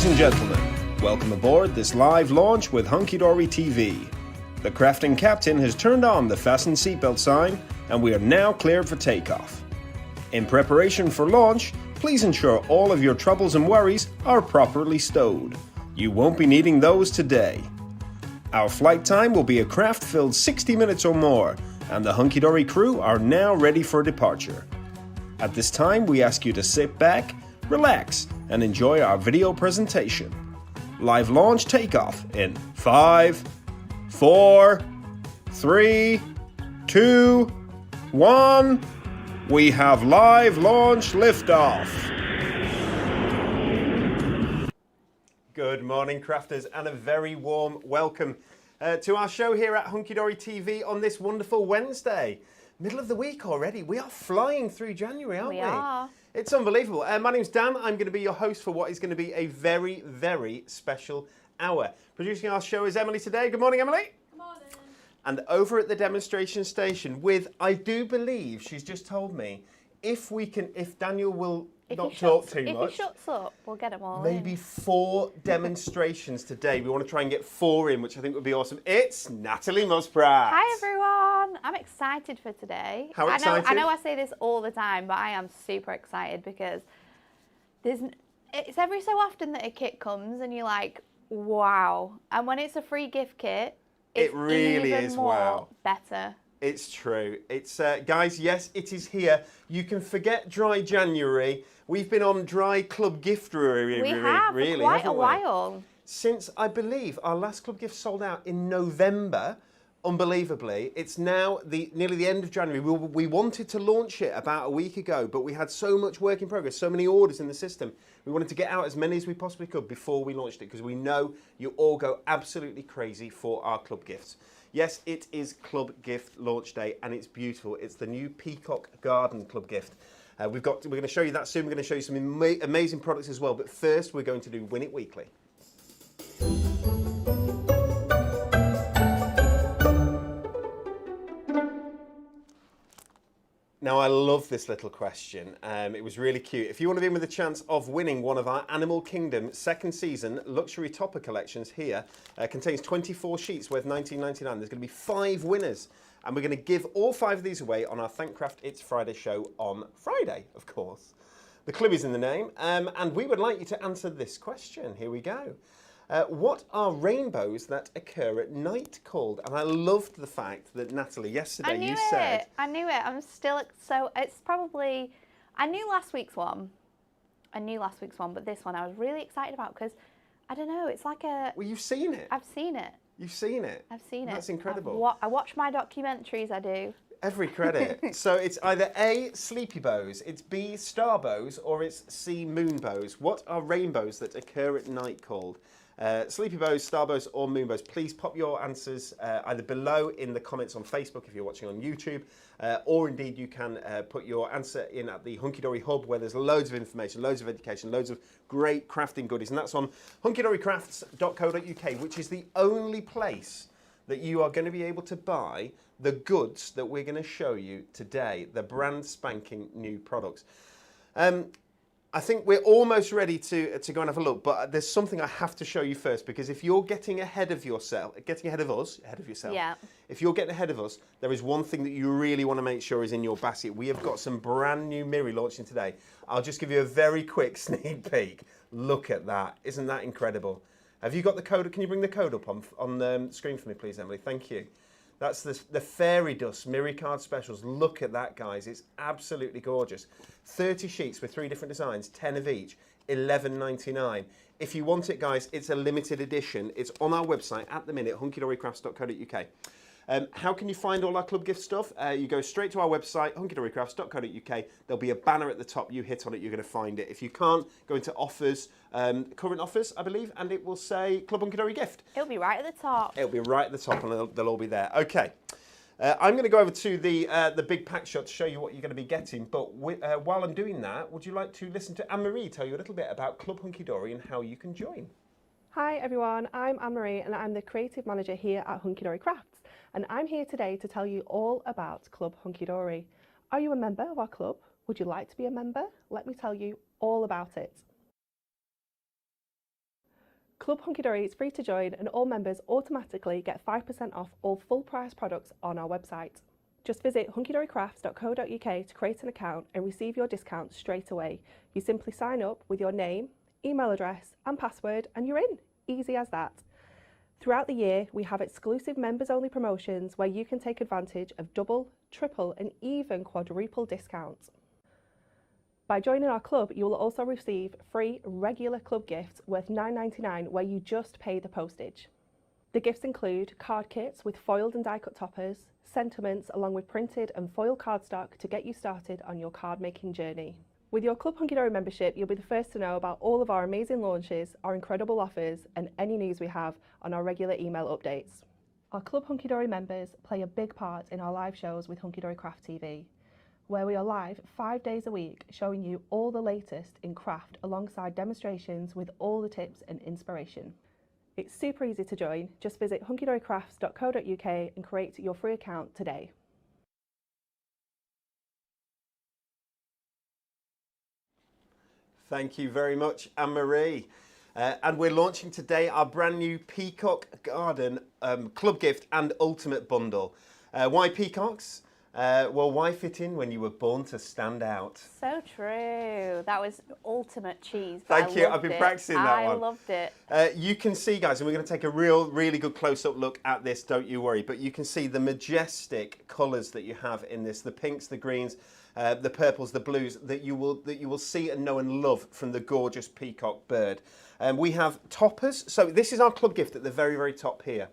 Ladies and gentlemen, welcome aboard this live launch with HunkyDory TV. The crafting captain has turned on the fasten seatbelt sign and we are now cleared for takeoff. In preparation for launch, please ensure all of your troubles and worries are properly stowed. You won't be needing those today. Our flight time will be a craft-filled 60 minutes or more, and the HunkyDory crew are now ready for departure. At this time, we ask you to sit back, relax, and enjoy our video presentation. Live launch takeoff in 5, 4, 3, 2, 1. We have live launch liftoff. Good morning, crafters, and a very warm welcome to our show here at HunkyDory TV on this wonderful Wednesday. Middle of the week already. We are flying through January, aren't we? We are. It's unbelievable. My name's Dan. I'm going to be your host for what is going to be a very, very special hour. Producing our show is Emily today. Good morning, Emily. Good morning. And over at the demonstration station with, I do believe, she's just told me, if Daniel will not talk too much. If he shuts up, we'll get them all maybe in. 4 demonstrations today. We want to try and get 4 in, which I think would be awesome. It's Natalie Muspratt. Hi everyone. I'm excited for today. How excited? I know I say this all the time, but I am super excited because it's every so often that a kit comes and you're like, wow. And when it's a free gift kit, it's it really even is more wow. better. It's true. It's guys, yes, it is here. You can forget dry January. We've been on dry club gift We have really, for quite a haven't we? while. Since I believe our last club gift sold out in November. Unbelievably, it's now nearly the end of January. We wanted to launch it about a week ago, but we had so much work in progress, so many orders in the system. We wanted to get out as many as we possibly could before we launched it because we know you all go absolutely crazy for our club gifts. Yes, it is Club Gift Launch Day and it's beautiful. It's the new Peacock Garden Club Gift. We're going to show you that soon. We're going to show you some amazing products as well. But first, we're going to do Win It Weekly. Now, I love this little question. It was really cute. If you want to be in with a chance of winning one of our Animal Kingdom second season luxury topper collections here, contains 24 sheets worth $19.99. There's going to be 5 winners. And we're going to give all 5 of these away on our Thankcraft It's Friday show on Friday, of course. The clue is in the name. And we would like you to answer this question. Here we go. What are rainbows that occur at night called? And I loved the fact that, Natalie, yesterday you said... I knew it. I'm still so... It's probably... I knew last week's one, but this one I was really excited about because, I don't know, it's like a... Well, you've seen it. I've seen it. You've seen it? I've seen it. That's incredible. I watch my documentaries, I do. Every credit. So it's either A, sleepy bows, it's B, star bows, or it's C, moon bows. What are rainbows that occur at night called? Sleepy bows, star bows, or moon bows. Please pop your answers either below in the comments on Facebook if you're watching on YouTube, or indeed you can put your answer in at the HunkyDory Hub where there's loads of information, loads of education, loads of great crafting goodies. And that's on hunkydorycrafts.co.uk, which is the only place that you are going to be able to buy the goods that we're going to show you today, the brand spanking new products. I think we're almost ready to go and have a look, but there's something I have to show you first because if you're getting ahead of yourself, Yeah. if you're getting ahead of us, there is one thing that you really want to make sure is in your basket. We have got some brand new Miri launching today. I'll just give you a very quick sneak peek. Look at that. Isn't that incredible? Have you got the code? Can you bring the code up on the screen for me, please, Emily? Thank you. That's the Fairy Dust Miri Card Specials. Look at that, guys. It's absolutely gorgeous. 30 sheets with 3 different designs, 10 of each, $11.99. If you want it, guys, it's a limited edition. It's on our website at the minute, hunkydorycrafts.co.uk. How can you find all our club gift stuff? You go straight to our website, hunkydorycrafts.co.uk. There'll be a banner at the top. You hit on it, you're going to find it. If you can't, go into offers, current offers, I believe, and it will say Club HunkyDory Gift. It'll be right at the top. It'll be right at the top, and they'll all be there. Okay. I'm going to go over to the big pack shot to show you what you're going to be getting. But while I'm doing that, would you like to listen to Anne-Marie tell you a little bit about Club HunkyDory and how you can join? Hi everyone, I'm Anne-Marie and I'm the creative manager here at HunkyDory Crafts, and I'm here today to tell you all about Club HunkyDory. Are you a member of our club? Would you like to be a member? Let me tell you all about it. Club HunkyDory is free to join and all members automatically get 5% off all full price products on our website. Just visit hunkydorycrafts.co.uk to create an account and receive your discount straight away. You simply sign up with your name, email address and password and you're in. Easy as that. Throughout the year, we have exclusive members-only promotions where you can take advantage of double, triple and even quadruple discounts. By joining our club, you will also receive free regular club gifts worth $9.99 where you just pay the postage. The gifts include card kits with foiled and die-cut toppers, sentiments along with printed and foil cardstock to get you started on your card making journey. With your Club HunkyDory membership, you'll be the first to know about all of our amazing launches, our incredible offers and any news we have on our regular email updates. Our Club HunkyDory members play a big part in our live shows with HunkyDory Craft TV, where we are live 5 days a week showing you all the latest in craft alongside demonstrations with all the tips and inspiration. It's super easy to join. Just visit hunkydorycrafts.co.uk and create your free account today. Thank you very much, Anne-Marie. And we're launching today our brand new Peacock Garden Club Gift and Ultimate Bundle. Why peacocks? Well, why fit in when you were born to stand out? So true. That was ultimate cheese. Thank you. I've been practicing that one. I loved it. You can see, guys, and we're going to take a really good close-up look at this, don't you worry, but you can see the majestic colours that you have in this, the pinks, the greens, the purples, the blues, that you will see and know and love from the gorgeous peacock bird. We have toppers. So this is our club gift at the very top here.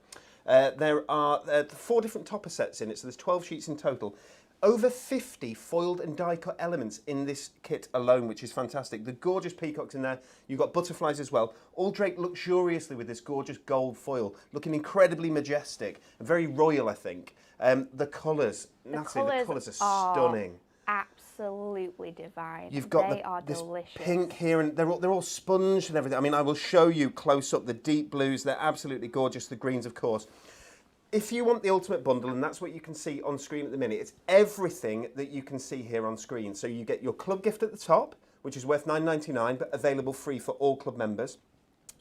There are 4 different topper sets in it, so there's 12 sheets in total. Over 50 foiled and die-cut elements in this kit alone, which is fantastic. The gorgeous peacocks in there. You've got butterflies as well, all draped luxuriously with this gorgeous gold foil, looking incredibly majestic, very royal, I think. The colours, Natalie, the colours are stunning. Absolutely divine. You've got this delicious. Pink here, and they're all sponge and everything. I mean, I will show you close up the deep blues. They're absolutely gorgeous. The greens, of course. If you want the ultimate bundle, and that's what you can see on screen at the minute, it's everything that you can see here on screen. So you get your club gift at the top, which is worth $9.99, but available free for all club members.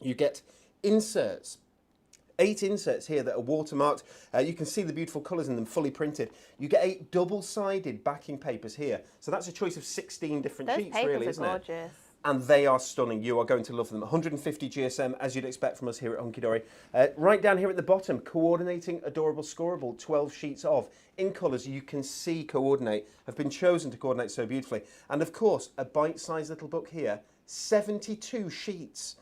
You get inserts. 8 inserts here that are watermarked. You can see the beautiful colours in them, fully printed. You get 8 double-sided backing papers here. So that's a choice of 16 different sheets, really, isn't it? Those papers are gorgeous. And they are stunning. You are going to love them. 150 GSM, as you'd expect from us here at HunkyDory. Right down here at the bottom, coordinating adorable scoreable, 12 sheets of. In colours you can see coordinate, have been chosen to coordinate so beautifully. And of course, a bite-sized little book here, 72 sheets.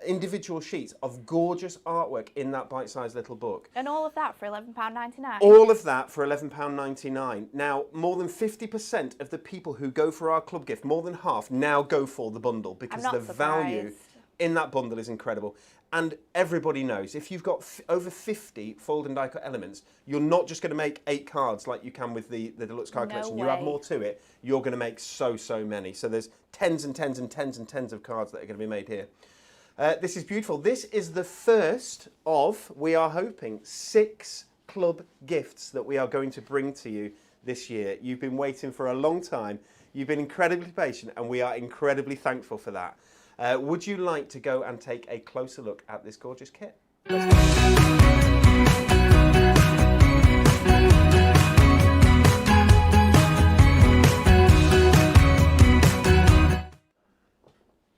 Individual sheets of gorgeous artwork in that bite-sized little book. And all of that for £11.99? All of that for £11.99. Now, more than 50% of the people who go for our club gift, more than half, now go for the bundle because the value in that bundle is incredible. And everybody knows, if you've got over 50 fold and die-cut elements, you're not just going to make 8 cards like you can with the Deluxe Card Collection. You add more to it, you're going to make so many. So there's tens and tens and tens and tens of cards that are going to be made here. This is beautiful. This is the first of, we are hoping, 6 club gifts that we are going to bring to you this year. You've been waiting for a long time. You've been incredibly patient, and we are incredibly thankful for that. Would you like to go and take a closer look at this gorgeous kit?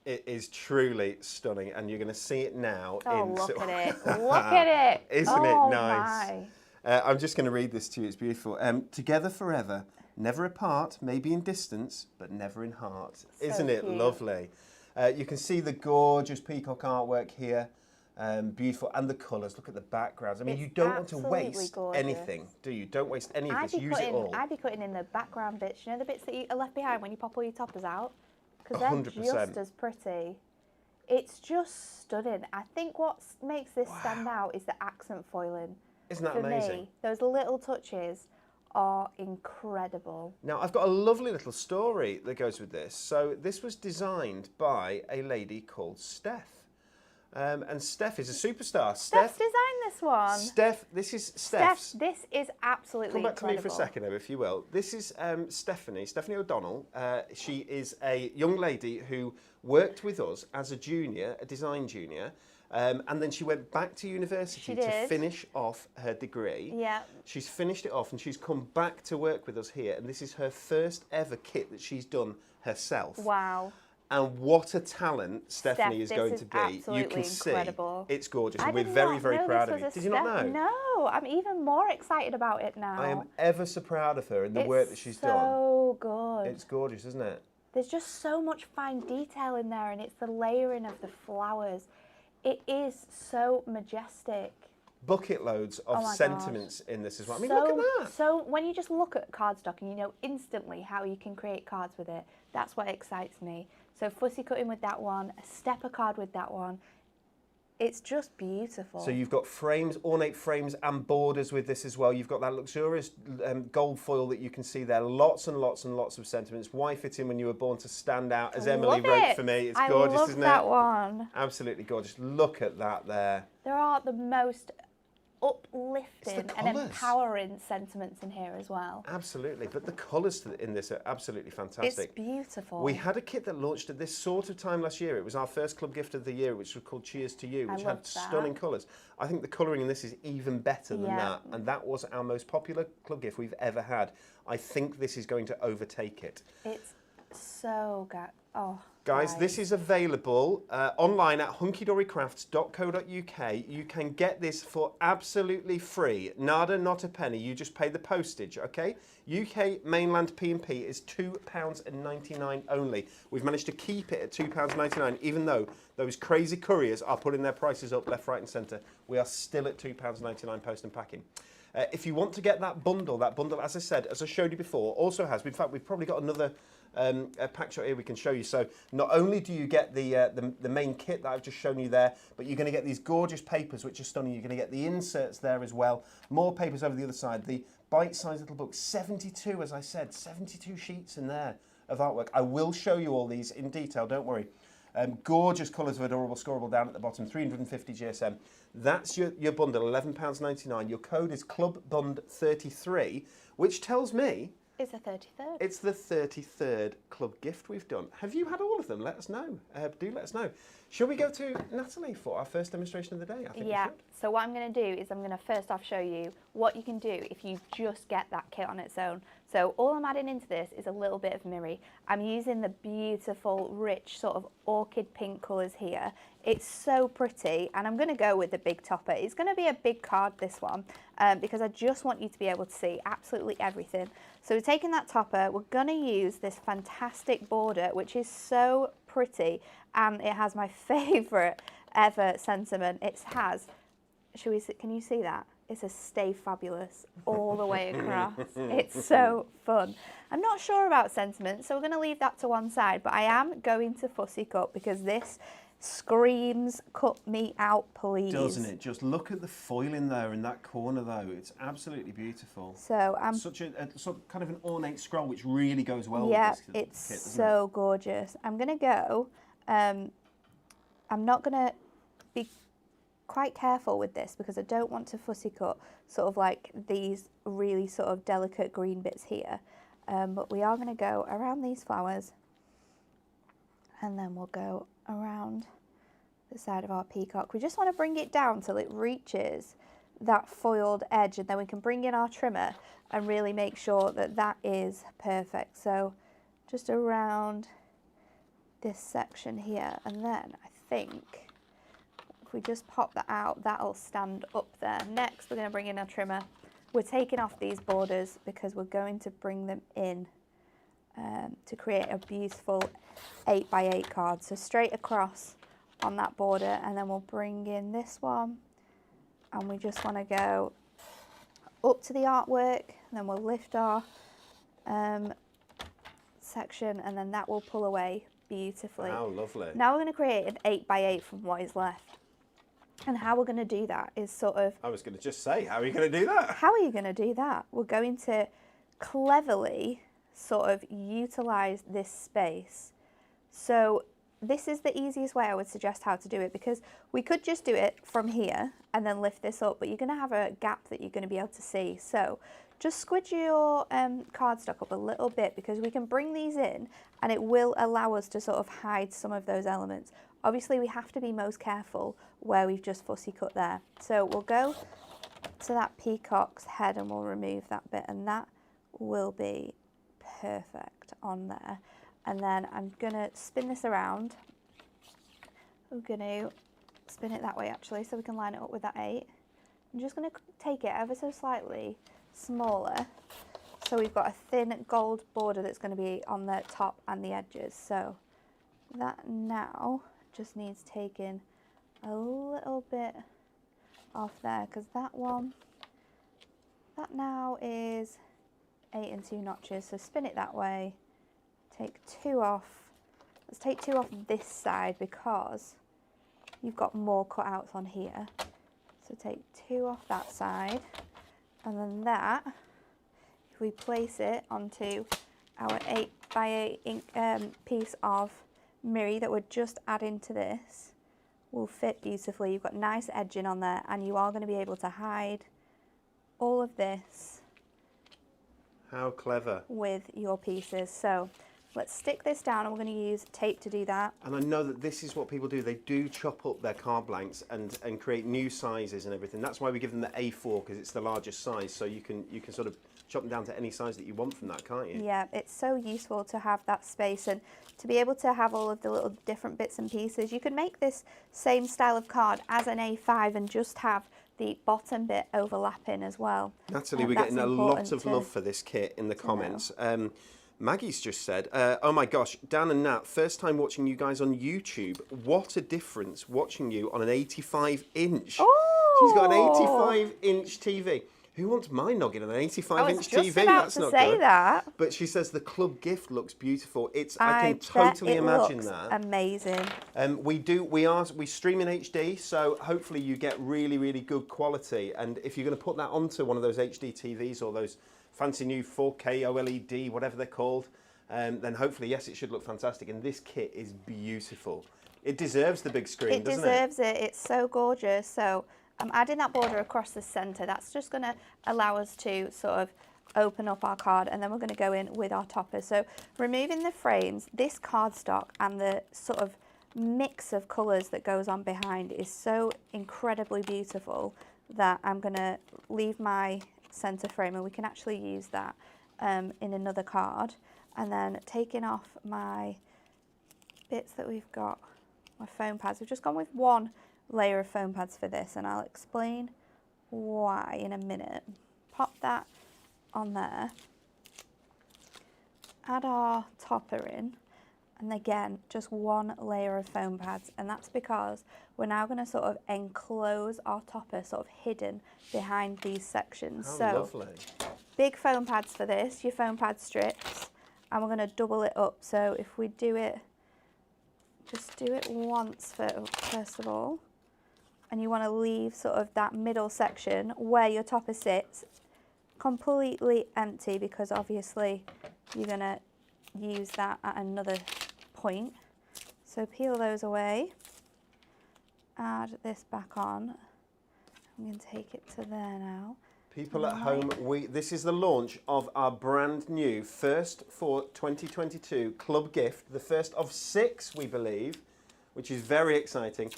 It is truly stunning, and you're going to see it now. Look at it. Look at it. Isn't it nice? I'm just going to read this to you. It's beautiful. Together forever, never apart, maybe in distance, but never in heart. Isn't it lovely? You can see the gorgeous peacock artwork here. Beautiful. And the colours. Look at the backgrounds. I mean, you don't want to waste anything, do you? Don't waste any of this. Use it all. I'd be cutting in the background bits, you know, the bits that are left behind when you pop all your toppers out? Because they're 100%. just as pretty. It's just stunning. I think what makes this stand out is the accent foiling. Isn't that For amazing? me, those little touches are incredible. Now, I've got a lovely little story that goes with this. So this was designed by a lady called Steph. And Steph is a superstar. Steph's designed this one. This is Steph's. This is absolutely incredible. Come back to me for a second, Emma, if you will. This is Stephanie O'Donnell. She is a young lady who worked with us as a junior, a design junior, and then she went back to university to finish off her degree. Yeah. She's finished it off and she's come back to work with us here, and this is her first ever kit that she's done herself. Wow. And what a talent Stephanie is going to be. Absolutely You can incredible. see it's gorgeous, and I we're did very, not very know proud this of you. was a Did you not know? No, I'm even more excited about it now. I am ever so proud of her and the It's work that she's done. so good. It's gorgeous, isn't it? There's just so much fine detail in there, and it's the layering of the flowers. It is so majestic. Bucket loads of Oh my sentiments in this as well. I mean, so, look at that. So when you just look at cardstock and you know instantly how you can create cards with it, that's what excites me. So fussy cutting with that one, a stepper card with that one. It's just beautiful. So you've got frames, ornate frames and borders with this as well. You've got that luxurious gold foil that you can see there. Lots and lots and lots of sentiments. Why fit in when you were born to stand out, as Emily wrote for me. It's gorgeous, isn't it? I love that one. Absolutely gorgeous. Look at that there. There are the most uplifting and colours. empowering sentiments in here as well. Absolutely, but the colours in this are absolutely fantastic. It's beautiful. We had a kit that launched at this sort of time last year. It was our first club gift of the year, which was called Cheers to You, which had stunning colours. I think the colouring in this is even better than that, and that was our most popular club gift we've ever had. I think this is going to overtake it. It's so good. Oh, Guys, this is available online at hunkydorycrafts.co.uk. You can get this for absolutely free. Nada, not a penny. You just pay the postage, okay? UK mainland P&P is £2.99 only. We've managed to keep it at £2.99, even though those crazy couriers are putting their prices up left, right and centre. We are still at £2.99 post and packing. If you want to get that bundle, as I said, as I showed you before, also has, in fact, we've probably got another a pack shot here we can show you. So not only do you get the main kit that I've just shown you there, but you're going to get these gorgeous papers, which are stunning. You're going to get the inserts there as well. More papers over the other side. The bite-sized little book, 72, as I said, 72 sheets in there of artwork. I will show you all these in detail, don't worry. Gorgeous colours of adorable scorable down at the bottom, 350 GSM. That's your bundle, £11.99. Your code is CLUBBUND33, which tells me it's the 33rd. It's the 33rd club gift we've done. Have you had all of them? Let us know. Do let us know. Shall we go to Natalie for our first demonstration of the day? I think we should. So what I'm going to do is I'm going to first off show you what you can do if you just get that kit on its own. So all I'm adding into this is a little bit of Miri. I'm using the beautiful, rich sort of orchid pink colours here. It's so pretty, and I'm going to go with the big topper. It's going to be a big card, this one, because I just want you to be able to see absolutely everything. So we're taking that topper, we're going to use this fantastic border, which is so pretty, and it has my favourite ever sentiment. It has, can you see that? It says stay fabulous all the way across. It's so fun. I'm not sure about sentiment, so we're going to leave that to one side, but I am going to fussy cut because this screams cut me out, please. Doesn't it? Just look at the foil in there in that corner though. It's absolutely beautiful. So such a kind of an ornate scroll which really goes well with this kit, it's so gorgeous. I'm going to go, I'm not going to be quite careful with this because I don't want to fussy cut sort of like these really sort of delicate green bits here, but we are going to go around these flowers and then we'll go around the side of our peacock. We just want to bring it down till it reaches that foiled edge, and then we can bring in our trimmer and really make sure that that is perfect. So just around this section here, and then I think if we just pop that out, that'll stand up there. Next, we're going to bring in our trimmer. We're taking off these borders because we're going to bring them in to create a beautiful 8x8 card. So straight across on that border, and then we'll bring in this one, and we just want to go up to the artwork, and then we'll lift our section, and then that will pull away beautifully. How lovely. Now we're going to create an 8x8 from what is left. And how we're going to do that is sort of... I was going to just say, how are you going to do that? How are you going to do that? We're going to cleverly sort of utilise this space. So this is the easiest way I would suggest how to do it, because we could just do it from here and then lift this up, but you're going to have a gap that you're going to be able to see. So just squidge your cardstock up a little bit, because we can bring these in and it will allow us to sort of hide some of those elements. Obviously we have to be most careful where we've just fussy cut there. So we'll go to that peacock's head and we'll remove that bit, and that will be perfect on there. And then I'm gonna spin this around. I'm gonna spin it that way actually, so we can line it up with that 8. I'm just gonna take it ever so slightly smaller, so we've got a thin gold border that's gonna be on the top and the edges. So that now just needs taking a little bit off there, because that now is 8 and 2 notches. So spin it that way, take 2 off. Let's take 2 off this side because you've got more cutouts on here. So take 2 off that side, and then that, if we place it onto our 8x8 ink, piece of mirror that we're just adding to this, will fit beautifully. You've got nice edging on there, and you are going to be able to hide all of this. How clever. With your pieces. So let's stick this down, and we're going to use tape to do that. And I know that this is what people do. They do chop up their card blanks and create new sizes and everything. That's why we give them the A4, because it's the largest size. So you can sort of chop them down to any size that you want from that, can't you? Yeah, it's so useful to have that space and to be able to have all of the little different bits and pieces. You can make this same style of card as an A5 and just have the bottom bit overlapping as well. Natalie, we're getting a lot of love for this kit in the comments. Maggie's just said, oh my gosh, Dan and Nat, first time watching you guys on YouTube. What a difference watching you on an 85-inch. Oh! She's got an 85-inch TV. Who wants my noggin on an 85-inch TV? That's not good. That. But she says the club gift looks beautiful. I can totally imagine that. Amazing. We stream in HD, so hopefully you get really, really good quality. And if you're going to put that onto one of those HD TVs or those fancy new 4K OLED, whatever they're called, then hopefully, yes, it should look fantastic. And this kit is beautiful. It deserves the big screen, doesn't it? It deserves it. It's so gorgeous. So I'm adding that border across the centre. That's just going to allow us to sort of open up our card, and then we're going to go in with our toppers. So removing the frames, this cardstock and the sort of mix of colours that goes on behind is so incredibly beautiful that I'm going to leave my centre frame, and we can actually use that in another card. And then taking off my bits that we've got, my foam pads. We've just gone with 1 layer of foam pads for this, and I'll explain why in a minute. Pop that on there, add our topper in, and again just 1 layer of foam pads, and that's because we're now going to sort of enclose our topper sort of hidden behind these sections. How lovely. Big foam pads for this, your foam pad strips, and we're going to double it up. So if we do it, just do it once first of all. And you want to leave sort of that middle section where your topper sits completely empty, because obviously you're going to use that at another point. So peel those away, add this back on. I'm going to take it to there now. People at home, this is the launch of our brand new first for 2022 club gift, the first of 6 we believe, which is very exciting.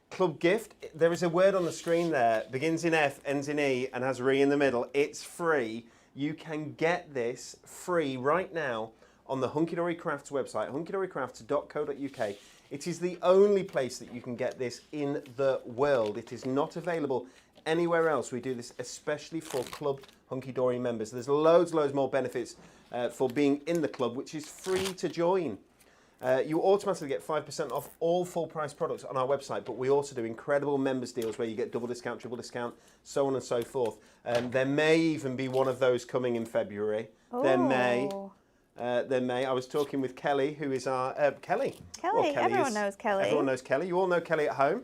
Club gift, there is a word on the screen there, begins in F, ends in E, and has re in the middle. It's free. You can get this free right now on the HunkyDory Crafts website, hunkydorycrafts.co.uk. It is the only place that you can get this in the world. It is not available anywhere else. We do this especially for Club HunkyDory members. There's loads more benefits for being in the club, which is free to join. You automatically get 5% off all full price products on our website, but we also do incredible members deals where you get double discount, triple discount, so on and so forth. There may even be one of those coming in February. Oh. There may. I was talking with Kelly, who is our... Kelly. Everyone knows Kelly. Everyone knows Kelly. You all know Kelly at home.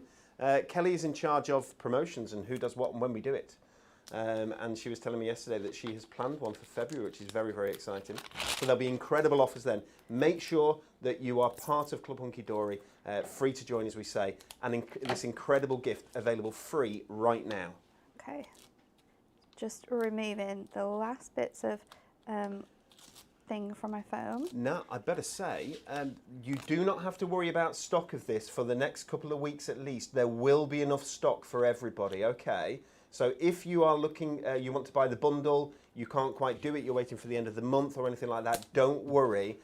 Kelly is in charge of promotions and who does what and when we do it. And she was telling me yesterday that she has planned one for February, which is very, very exciting. So there'll be incredible offers then. Make sure that you are part of Club HunkyDory, free to join, as we say, and this incredible gift available free right now. Okay. just removing the last bits of thing from my foam. Now, I better say, you do not have to worry about stock of this for the next couple of weeks at least. There will be enough stock for everybody, okay? So if you are looking, you want to buy the bundle, you can't quite do it, you're waiting for the end of the month or anything like that, don't worry.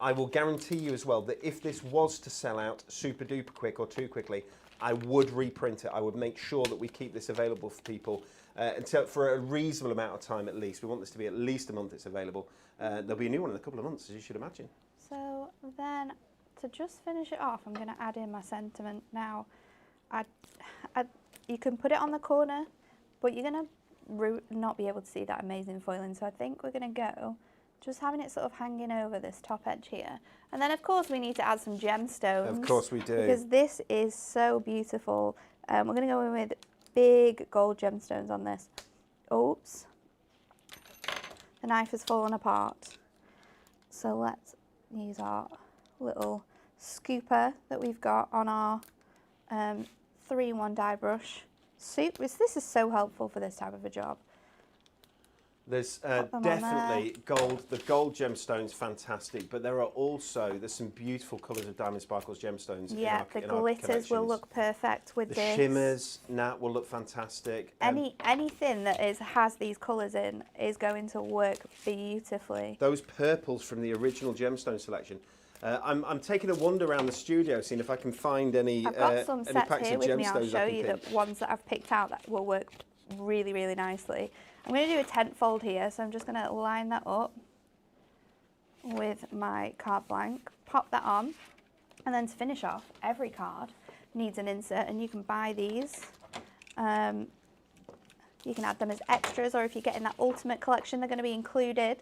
I will guarantee you as well that if this was to sell out super duper quick or too quickly, I would reprint it. I would make sure that we keep this available for people until for a reasonable amount of time at least. We want this to be at least a month it's available. There'll be a new one in a couple of months, as you should imagine. So then, to just finish it off, I'm going to add in my sentiment. Now, you can put it on the corner, but you're going to not be able to see that amazing foiling. So I think we're going to go just having it sort of hanging over this top edge here. And then, of course, we need to add some gemstones. Of course we do. Because this is so beautiful. We're going to go in with big gold gemstones on this. Oops. The knife has fallen apart. So let's use our little scooper that we've got on our 3-in-1 die brush. This is so helpful for this type of a job. There's definitely gold. The gold gemstones, fantastic, but there's some beautiful colours of Diamond Sparkles gemstones. Yeah, the glitters will look perfect with this. The shimmers, Nat, will look fantastic. Anything that has these colours in is going to work beautifully. Those purples from the original gemstone selection. I'm taking a wander around the studio, seeing if I can find any. I've got some any sets packs here of with me. I'll gemstones show you the ones that I've picked out that will work really, really nicely. I'm going to do a tent fold here, so I'm just going to line that up with my card blank, pop that on, and then to finish off, every card needs an insert, and you can buy these. You can add them as extras, or if you're getting that ultimate collection, they're going to be included.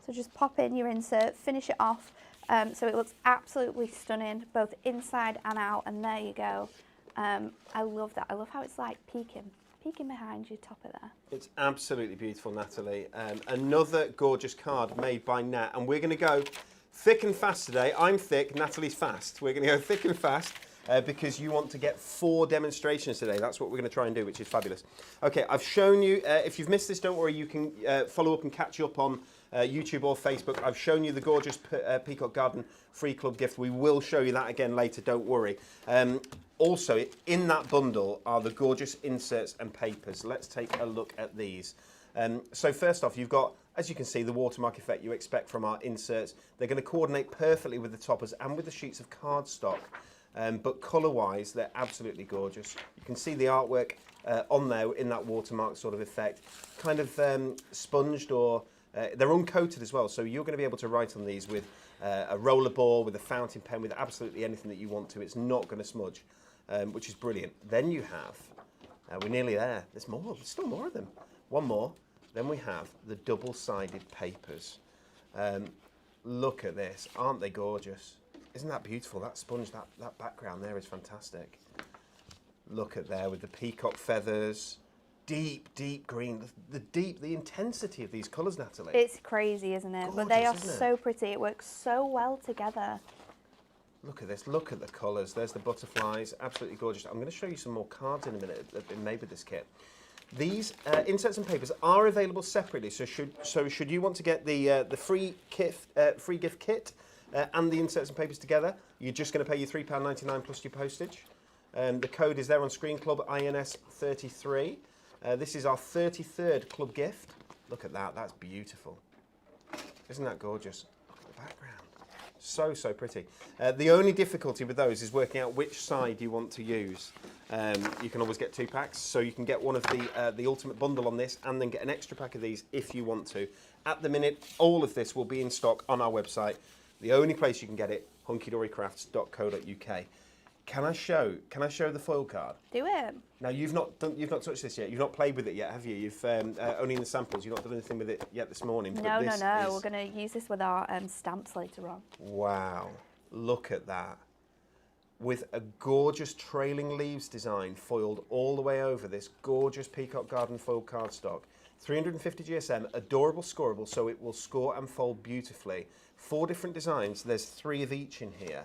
So just pop in your insert, finish it off, so it looks absolutely stunning, both inside and out, and there you go. I love that. I love how it's like peeking behind you, top of there. It's absolutely beautiful, Natalie. Another gorgeous card made by Nat, and we're going to go thick and fast today. I'm thick, Natalie's fast. We're going to go thick and fast because you want to get 4 demonstrations today. That's what we're going to try and do, which is fabulous. Okay, I've shown you, if you've missed this, don't worry, you can follow up and catch up on YouTube or Facebook. I've shown you the gorgeous Peacock Garden free club gift. We will show you that again later, don't worry. Also, in that bundle are the gorgeous inserts and papers. Let's take a look at these. So first off, you've got, as you can see, the watermark effect you expect from our inserts. They're going to coordinate perfectly with the toppers and with the sheets of cardstock. But colour-wise, they're absolutely gorgeous. You can see the artwork on there in that watermark sort of effect. Kind of sponged or... they're uncoated as well, so you're going to be able to write on these with a roller ball, with a fountain pen, with absolutely anything that you want to. It's not going to smudge, which is brilliant. Then you have, we're nearly there. There's more, there's still more of them. One more. Then we have the double-sided papers. Look at this, aren't they gorgeous? Isn't that beautiful? That sponge, that background there is fantastic. Look at there with the peacock feathers. Deep, deep green. The intensity of these colours, Natalie. It's crazy, isn't it? Gorgeous, but they are so pretty. It works so well together. Look at this. Look at the colours. There's the butterflies. Absolutely gorgeous. I'm going to show you some more cards in a minute that have been made with this kit. These inserts and papers are available separately. So should you want to get the free gift kit and the inserts and papers together, you're just going to pay your £3.99 plus your postage. The code is there on screen, Club INS 33. This is our 33rd club gift. Look at that, that's beautiful. Isn't that gorgeous? Look at the background. So, so pretty. The only difficulty with those is working out which side you want to use. You can always get 2 packs, so you can get one of the ultimate bundle on this and then get an extra pack of these if you want to. At the minute, all of this will be in stock on our website. The only place you can get it, HunkyDoryCrafts.co.uk. Can I show the foil card? Do it. Now you've not touched this yet. You've not played with it yet, have you? You've only in the samples. You've not done anything with it yet this morning. No. We're going to use this with our stamps later on. Wow, look at that! With a gorgeous trailing leaves design foiled all the way over this gorgeous Peacock Garden foil cardstock. 350 GSM, adorable scoreable, so it will score and fold beautifully. 4 different designs. There's 3 of each in here.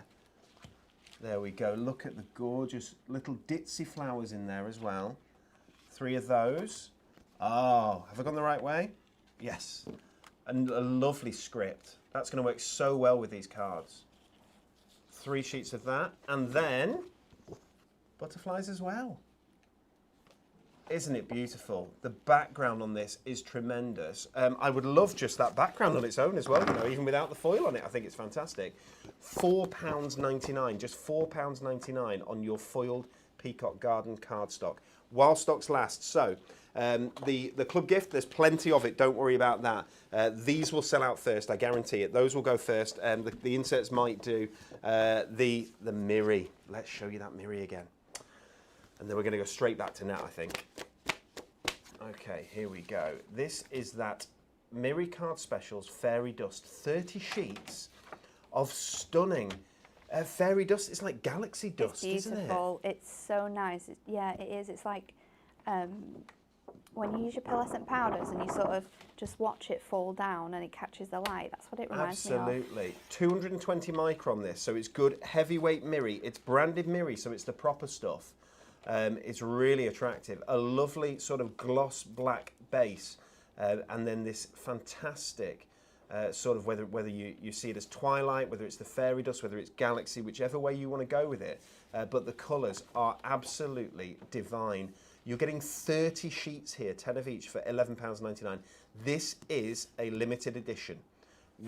There we go. Look at the gorgeous little ditzy flowers in there as well. 3 of those. Oh, have I gone the right way? Yes. And a lovely script. That's going to work so well with these cards. 3 sheets of that, and then butterflies as well. Isn't it beautiful? The background on this is tremendous. I would love just that background on its own as well, you know, even without the foil on it. I think it's fantastic. £4.99, just £4.99 on your foiled Peacock Garden cardstock, while stocks last. So the club gift, there's plenty of it. Don't worry about that. These will sell out first, I guarantee it. Those will go first. The inserts might do. The Miri. Let's show you that Miri again. And then we're going to go straight back to Nat, I think. Okay, here we go. This is that Miri Card Specials Fairy Dust. 30 sheets of stunning fairy dust. It's like galaxy dust, isn't it? It's beautiful. It's so nice. Yeah, it is. It's like when you use your pearlescent powders and you sort of just watch it fall down and it catches the light. That's what it reminds me of. Absolutely. 220 micron this, so it's good heavyweight Miri. It's branded Miri, so it's the proper stuff. It's really attractive. A lovely sort of gloss black base, and then this fantastic sort of whether you see it as twilight, whether it's the fairy dust, whether it's galaxy, whichever way you want to go with it. But the colours are absolutely divine. You're getting 30 sheets here, 10 of each for £11.99. This is a limited edition.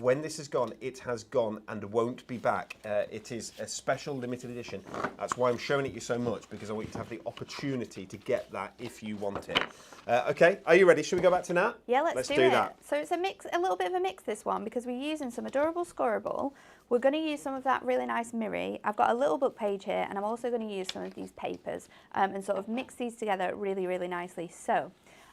When this is gone, it has gone and won't be back. It is a special limited edition. That's why I'm showing it you so much, because I want you to have the opportunity to get that if you want it. Okay, are you ready? Should we go back to Nat? Yeah, let's do that. So it's a mix, a little bit of a mix, this one, because we're using some adorable scoreable. We're going to use some of that really nice Miri. I've got a little book page here, and I'm also going to use some of these papers and sort of mix these together really, really nicely. So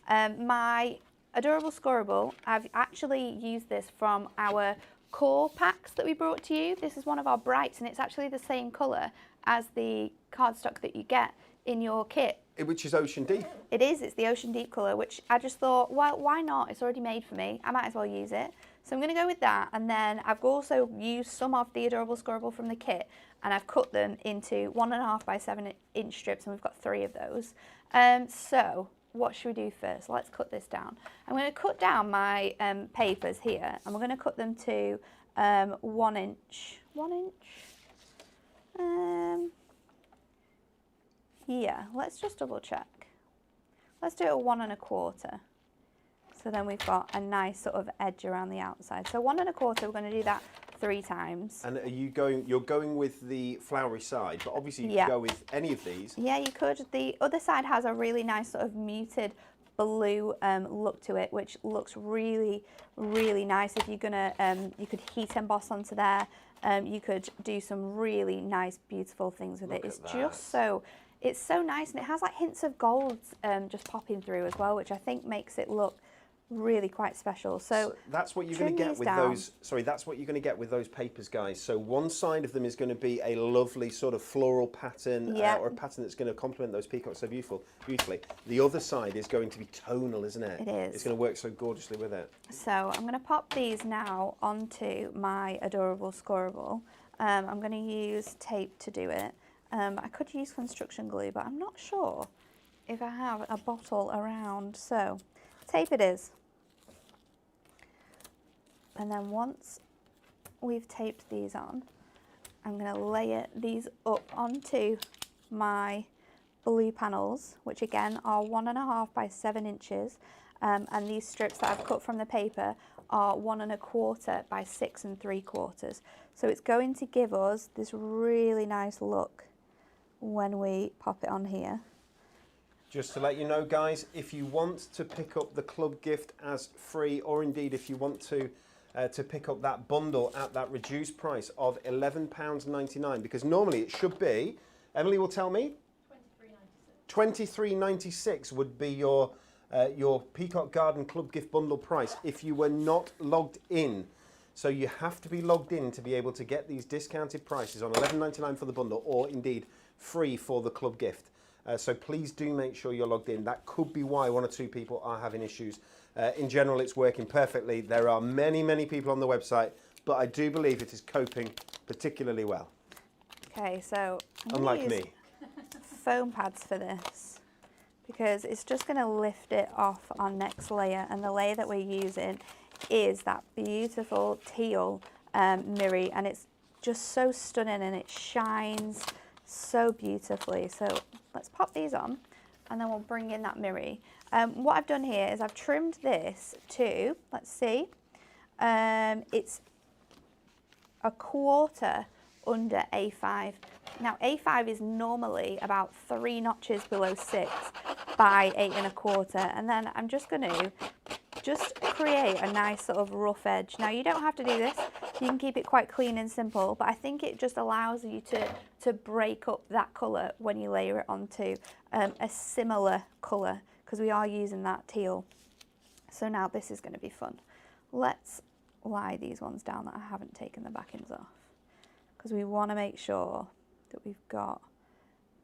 my adorable scoreable, I've actually used this from our core packs that we brought to you. This is one of our brights, and it's actually the same colour as the cardstock that you get in your kit. Which is Ocean Deep. It is, it's the Ocean Deep colour, which I just thought, well, why not? It's already made for me. I might as well use it. So I'm going to go with that, and then I've also used some of the adorable scoreable from the kit, and I've cut them into 1.5 by 7 inch strips, and we've got 3 of those. So what should we do first? Let's cut this down. I'm going to cut down my papers here, and we're going to cut them to 1 inch. 1 inch? Yeah, let's just double check. Let's do it at 1 1/4. So then we've got a nice sort of edge around the outside. So 1 1/4, we're going to do that 3 times. And you're going with the flowery side, but obviously you could go with any of these. Yeah, you could. The other side has a really nice sort of muted blue look to it, which looks really, really nice. If you're gonna, you could heat emboss onto there. You could do some really nice, beautiful things with it. It's just so, it's so nice, and it has like hints of gold just popping through as well, which I think makes it look really quite special. So that's what you're going to get with those. Sorry, that's what you're going to get with those papers, guys. So one side of them is going to be a lovely sort of floral pattern, or a pattern that's going to complement those peacocks so beautifully. The other side is going to be tonal, isn't it? It is. It's going to work so gorgeously with it. So I'm going to pop these now onto my adorable scoreable. I'm going to use tape to do it. I could use construction glue, but I'm not sure if I have a bottle around. So tape it is. And then once we've taped these on, I'm going to layer these up onto my blue panels, which again are 1.5 by 7 inches. And these strips that I've cut from the paper are 1 1/4 by 6 3/4. So it's going to give us this really nice look when we pop it on here. Just to let you know, guys, if you want to pick up the club gift as free, or indeed if you want to pick up that bundle at that reduced price of £11.99, because normally it should be, Emily will tell me, £23.96 would be your Peacock Garden Club Gift Bundle price if you were not logged in. So you have to be logged in to be able to get these discounted prices on £11.99 for the bundle, or indeed free for the club gift. So please do make sure you're logged in. That could be why 1 or 2 people are having issues. In general, it's working perfectly. There are many, many people on the website, but I do believe it is coping particularly well. Okay, so unlike me, foam pads for this, because it's just going to lift it off our next layer, and the layer that we're using is that beautiful teal mirri, and it's just so stunning and it shines so beautifully. So let's pop these on and then we'll bring in that mirri. What I've done here is I've trimmed this to, let's see, it's a quarter under A5. Now A5 is normally about 3 notches below 6 by 8 1/4, and then I'm just going to create a nice sort of rough edge. Now you don't have to do this, you can keep it quite clean and simple, but I think it just allows you to break up that colour when you layer it onto a similar colour, because we are using that teal. So now this is going to be fun. Let's lie these ones down that I haven't taken the backings off, because we want to make sure that we've got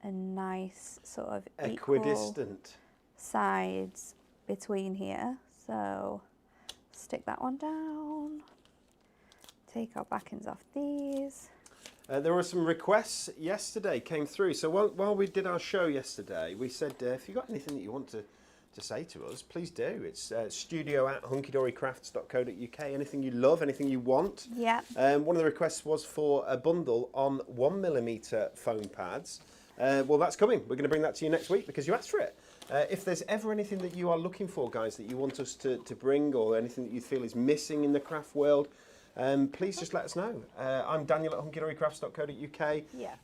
a nice sort of equidistant sides between here. So stick that one down, take our backings off these. There were some requests yesterday came through. So while we did our show yesterday, we said if you've got anything that you want to say to us, please do. It's studio@hunkydorycrafts.co.uk. Anything you love, anything you want. Yeah. One of the requests was for a bundle on 1mm foam pads. Well, that's coming. We're going to bring that to you next week because you asked for it. If there's ever anything that you are looking for, guys, that you want us to bring, or anything that you feel is missing in the craft world, please just let us know. I'm Daniel at hunkydorycrafts.co.uk. Yeah.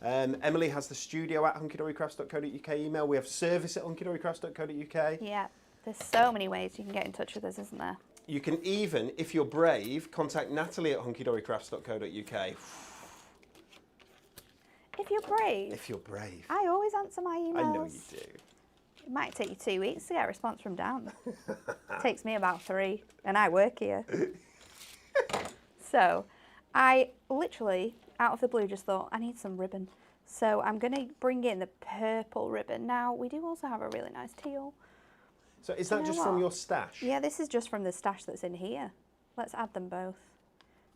Emily has the studio@hunkydorycrafts.co.uk email. We have service at hunkydorycrafts.co.uk. Yeah. There's so many ways you can get in touch with us, isn't there? You can even, if you're brave, contact Natalie at hunkydorycrafts.co.uk. If you're brave. If you're brave. I always answer my emails. I know you do. It might take you 2 weeks to get a response from Dan. It takes me about 3, and I work here. So I literally, out of the blue, just thought I need some ribbon. So I'm going to bring in the purple ribbon. Now, we do also have a really nice teal. So is that just from your stash? Yeah, this is just from the stash that's in here. Let's add them both.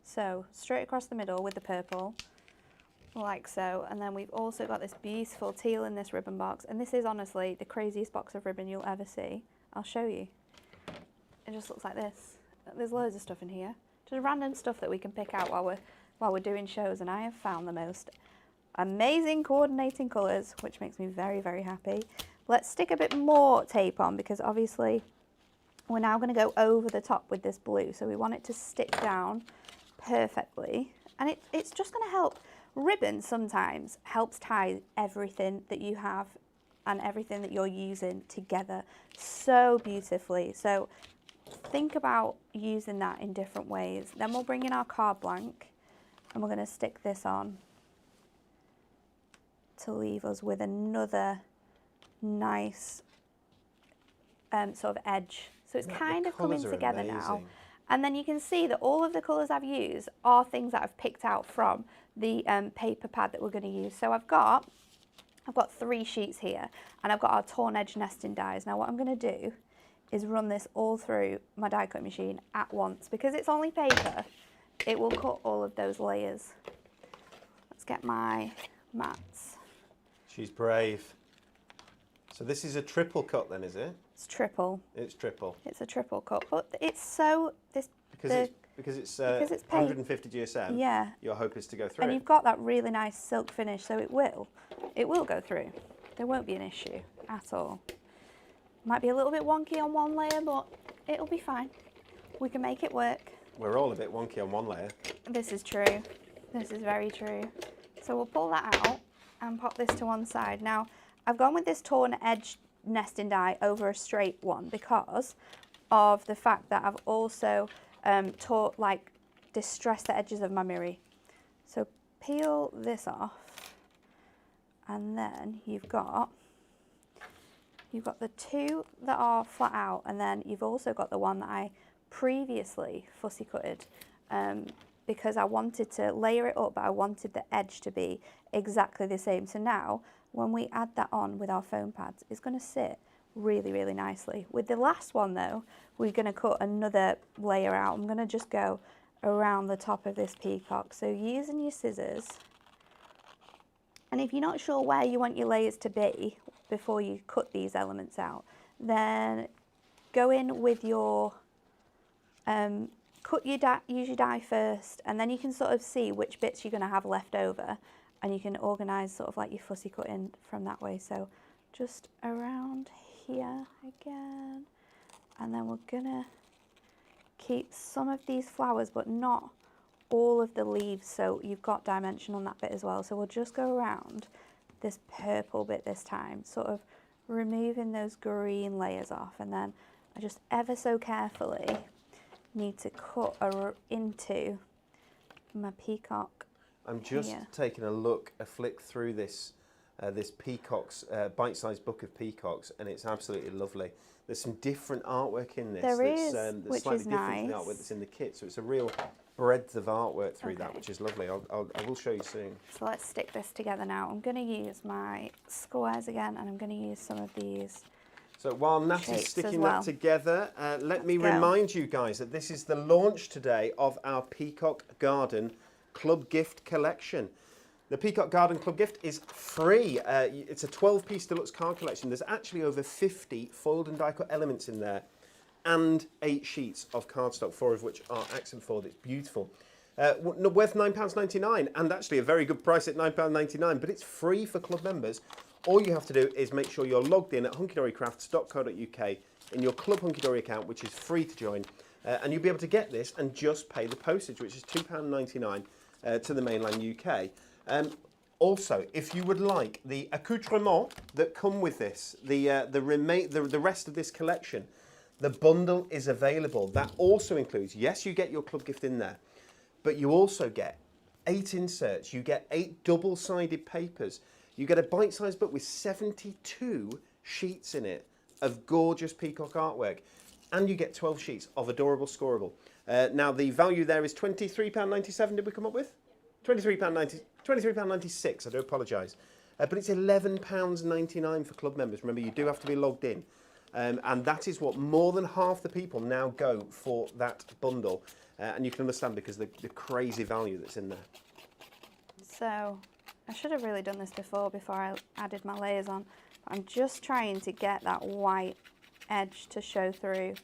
So straight across the middle with the purple, like so. And then we've also got this beautiful teal in this ribbon box. And this is honestly the craziest box of ribbon you'll ever see. I'll show you. It just looks like this. There's loads of stuff in here. Just random stuff that we can pick out while we're doing shows, and I have found the most amazing coordinating colours, which makes me very, very happy. Let's stick a bit more tape on, because obviously we're now going to go over the top with this blue, so we want it to stick down perfectly, and it's just going to help. Ribbon sometimes helps tie everything that you have and everything that you're using together so beautifully. So think about using that in different ways. Then we'll bring in our card blank, and we're going to stick this on to leave us with another nice sort of edge. So it's kind of coming together now. And then you can see that all of the colours I've used are things that I've picked out from the paper pad that we're going to use. So I've got 3 sheets here, and I've got our torn edge nesting dies. Now what I'm going to do is run this all through my die cut machine at once, because it's only paper. It will cut all of those layers. Let's get my mats. She's brave. So this is a triple cut then, is it? It's triple. It's triple. It's a triple cut, but it's so because it's 150 GSM. Yeah. Your hope is to go through. And you've got that really nice silk finish, so it will go through. There won't be an issue at all. Might be a little bit wonky on one layer, but it'll be fine. We can make it work. We're all a bit wonky on one layer. This is true. This is very true. So we'll pull that out and pop this to one side. Now, I've gone with this torn edge nesting die over a straight one because of the fact that I've also distressed the edges of my mirri. So peel this off, and then you've got the 2 that are flat out, and then you've also got the one that I previously fussy cutted because I wanted to layer it up, but I wanted the edge to be exactly the same. So now when we add that on with our foam pads, it's going to sit really, really nicely. With the last one though, we're going to cut another layer out. I'm going to just go around the top of this peacock. So using your scissors, And if you're not sure where you want your layers to be before you cut these elements out, then go in with your, use your die first, and then you can sort of see which bits you're going to have left over, and you can organise sort of like your fussy cutting from that way. So just around here again, and then we're going to keep some of these flowers, but not all of the leaves, so you've got dimension on that bit as well. So we'll just go around this purple bit this time, sort of removing those green layers off, and then I just ever so carefully need to cut into my peacock. I'm just taking a flick through this this peacocks, bite-sized book of peacocks, and it's absolutely lovely. There's some different artwork in this. There is, that's which slightly is different from the nice. artwork that's in the kit, so it's a real breadth of artwork through that, which is lovely. I will show you soon. So let's stick this together now. I'm going to use my squares again, and I'm going to use some of these. So while Nat is sticking that together, let me remind you guys that this is the launch today of our Peacock Garden Club Gift Collection. The Peacock Garden Club Gift is free. It's a 12-piece deluxe card collection. There's actually over 50 foiled and die cut elements in there, and 8 sheets of cardstock, 4 of which are accent foiled. It's beautiful. Worth £9.99, and actually a very good price at £9.99, but it's free for club members. All you have to do is make sure you're logged in at hunkydorycrafts.co.uk in your Club HunkyDory account, which is free to join, and you'll be able to get this and just pay the postage, which is £2.99 to the mainland UK. Also, if you would like the accoutrements that come with this, the rest of this collection, the bundle is available. That also includes, yes, you get your club gift in there, but you also get 8 inserts, you get 8 double-sided papers, you get a bite-sized book with 72 sheets in it of gorgeous peacock artwork, and you get 12 sheets of adorable scoreable. Now, the value there is £23.97, did we come up with? £23.96, I do apologise. But it's £11.99 for club members. Remember, you do have to be logged in. And that is what more than half the people now go for that bundle. And you can understand because the crazy value that's in there. So I should have really done this before I added my layers on. I'm just trying to get that white edge to show through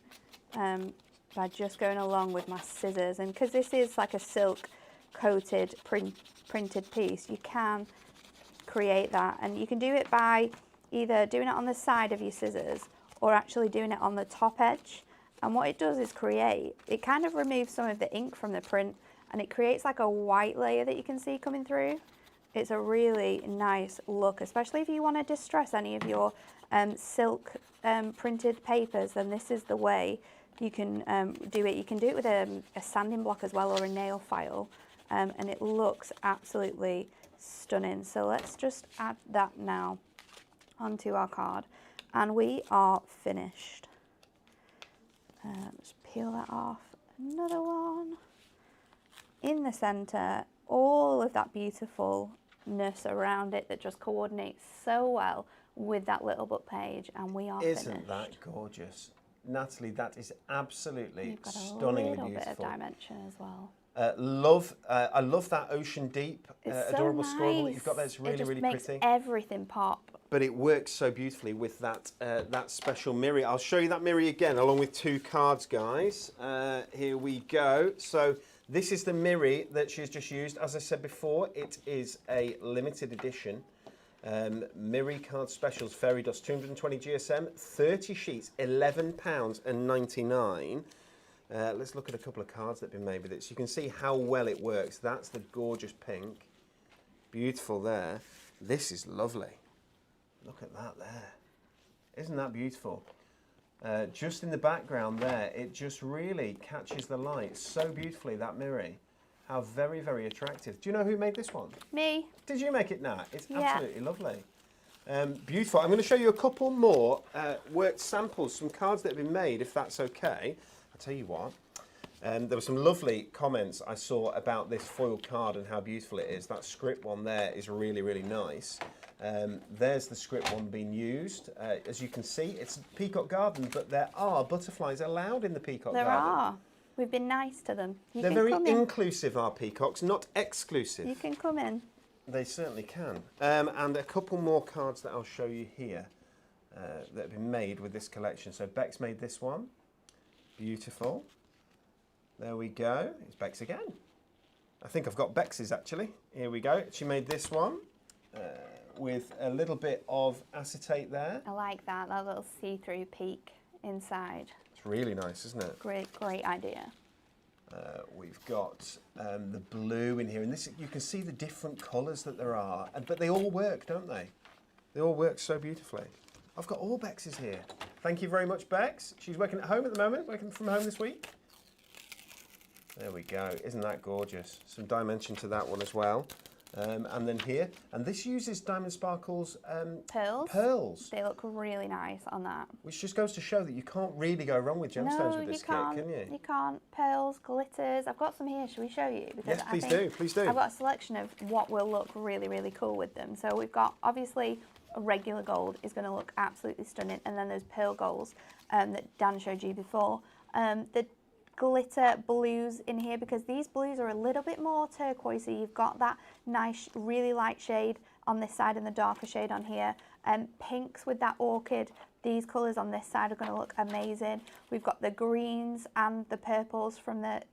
by just going along with my scissors. And because this is like a silk coated printed piece, you can create that, and you can do it by either doing it on the side of your scissors or actually doing it on the top edge. And what it does is it kind of removes some of the ink from the print, and it creates like a white layer that you can see coming through. It's a really nice look, especially if you want to distress any of your silk printed papers, then this is the way you can do it. You can do it with a sanding block as well, or a nail file, and it looks absolutely stunning. So let's just add that now onto our card, and we are finished. Let's peel that off. Another one in the center. All of that beautifulness around it that just coordinates so well with that little book page, and we are finished. Isn't that gorgeous? Natalie, that is absolutely You've got stunningly a little beautiful. bit of dimension as well. I love that ocean deep adorable squirrel that you've got there. It's really, really pretty. It just makes everything pop. But it works so beautifully with that that special mirror. I'll show you that mirror again, along with 2 cards, guys. Here we go. So this is the mirror that she's just used. As I said before, it is a limited edition. Mirror card specials, fairy dust, 220 GSM, 30 sheets, £11.99. Let's look at a couple of cards that have been made with it. So you can see how well it works. That's the gorgeous pink. Beautiful there. This is lovely. Look at that there. Isn't that beautiful? Just in the background there, it just really catches the light so beautifully, that mirror. How very, very attractive. Do you know who made this one? Me. Did you make it, Nat? It's absolutely lovely. Beautiful. I'm going to show you a couple more work samples, some cards that have been made, if that's okay. I'll tell you what. There were some lovely comments I saw about this foil card and how beautiful it is. That script one there is really, really nice. There's the script one being used. As you can see, it's Peacock Garden, but there are butterflies allowed in the Peacock Garden. There are. We've been nice to them. They're very inclusive, our peacocks, not exclusive. You can come in. They certainly can. And a couple more cards that I'll show you here that have been made with this collection. So Bex made this one. Beautiful. There we go. It's Bex again. I think I've got Bex's actually. Here we go. She made this one with a little bit of acetate there. I like that little see-through peak inside. It's really nice, isn't it? Great idea. We've got the blue in here, and this you can see the different colours that there are, but they all work, don't they? They all work so beautifully. I've got all Bex's here. Thank you very much, Bex. She's working at home at the moment, working from home this week. There we go. Isn't that gorgeous? Some dimension to that one as well. And then here, and this uses Diamond Sparkle's pearls. They look really nice on that. Which just goes to show that you can't really go wrong with gemstones with this kit, can you? You can't. Pearls, glitters. I've got some here. Should we show you? Because yes, please do. Please do. I've got a selection of what will look really, really cool with them. So we've got obviously a regular gold is going to look absolutely stunning, and then those pearl golds that Dan showed you before. The glitter blues in here, because these blues are a little bit more turquoisey. You've got that nice, really light shade on this side and the darker shade on here. Pinks with that orchid. These colours on this side are going to look amazing. We've got the greens and the purples from the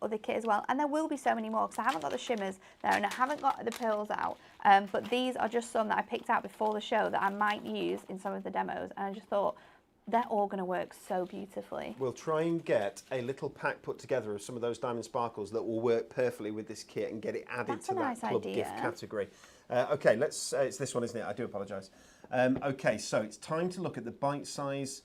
other kit as well, and there will be so many more because I haven't got the shimmers there and I haven't got the pearls out, but these are just some that I picked out before the show that I might use in some of the demos, and I just thought they're all going to work so beautifully. We'll try and get a little pack put together of some of those diamond sparkles that will work perfectly with this kit and get it added to that club gift category. Okay, let's. It's this one, isn't it? I do apologise. Okay, so it's time to look at the bite-size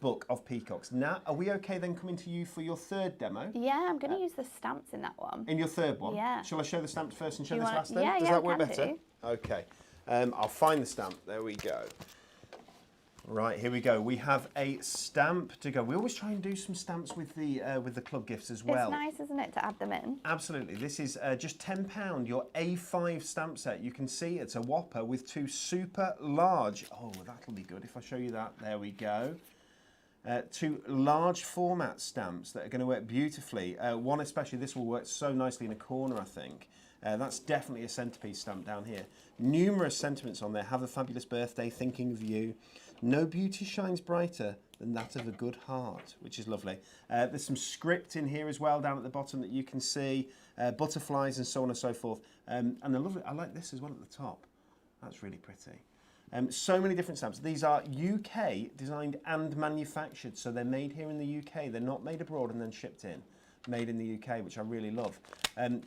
book of peacocks. Nat, are we okay then coming to you for your third demo? Yeah, I'm going to use the stamps in that one. In your third one? Yeah. Shall I show the stamps first and show this last then? Yeah, Does that work better? do. Okay. I'll find the stamp. There we go. Right, here we go. We have a stamp to go. We always try and do some stamps with the club gifts as well. It's nice, isn't it, to add them in? Absolutely. This is just £10, your A5 stamp set. You can see it's a whopper with two super large. Oh, that'll be good if I show you that. There we go. Two large format stamps that are going to work beautifully. One especially, this will work so nicely in a corner, I think. That's definitely a centerpiece stamp down here. Numerous sentiments on there. Have a fabulous birthday, thinking of you. No beauty shines brighter than that of a good heart, which is lovely. There's some script in here as well down at the bottom that you can see. Butterflies and so on and so forth. And I like this as well at the top. That's really pretty. So many different stamps. These are UK designed and manufactured, so they're made here in the UK. They're not made abroad and then shipped in. Made in the UK, which I really love.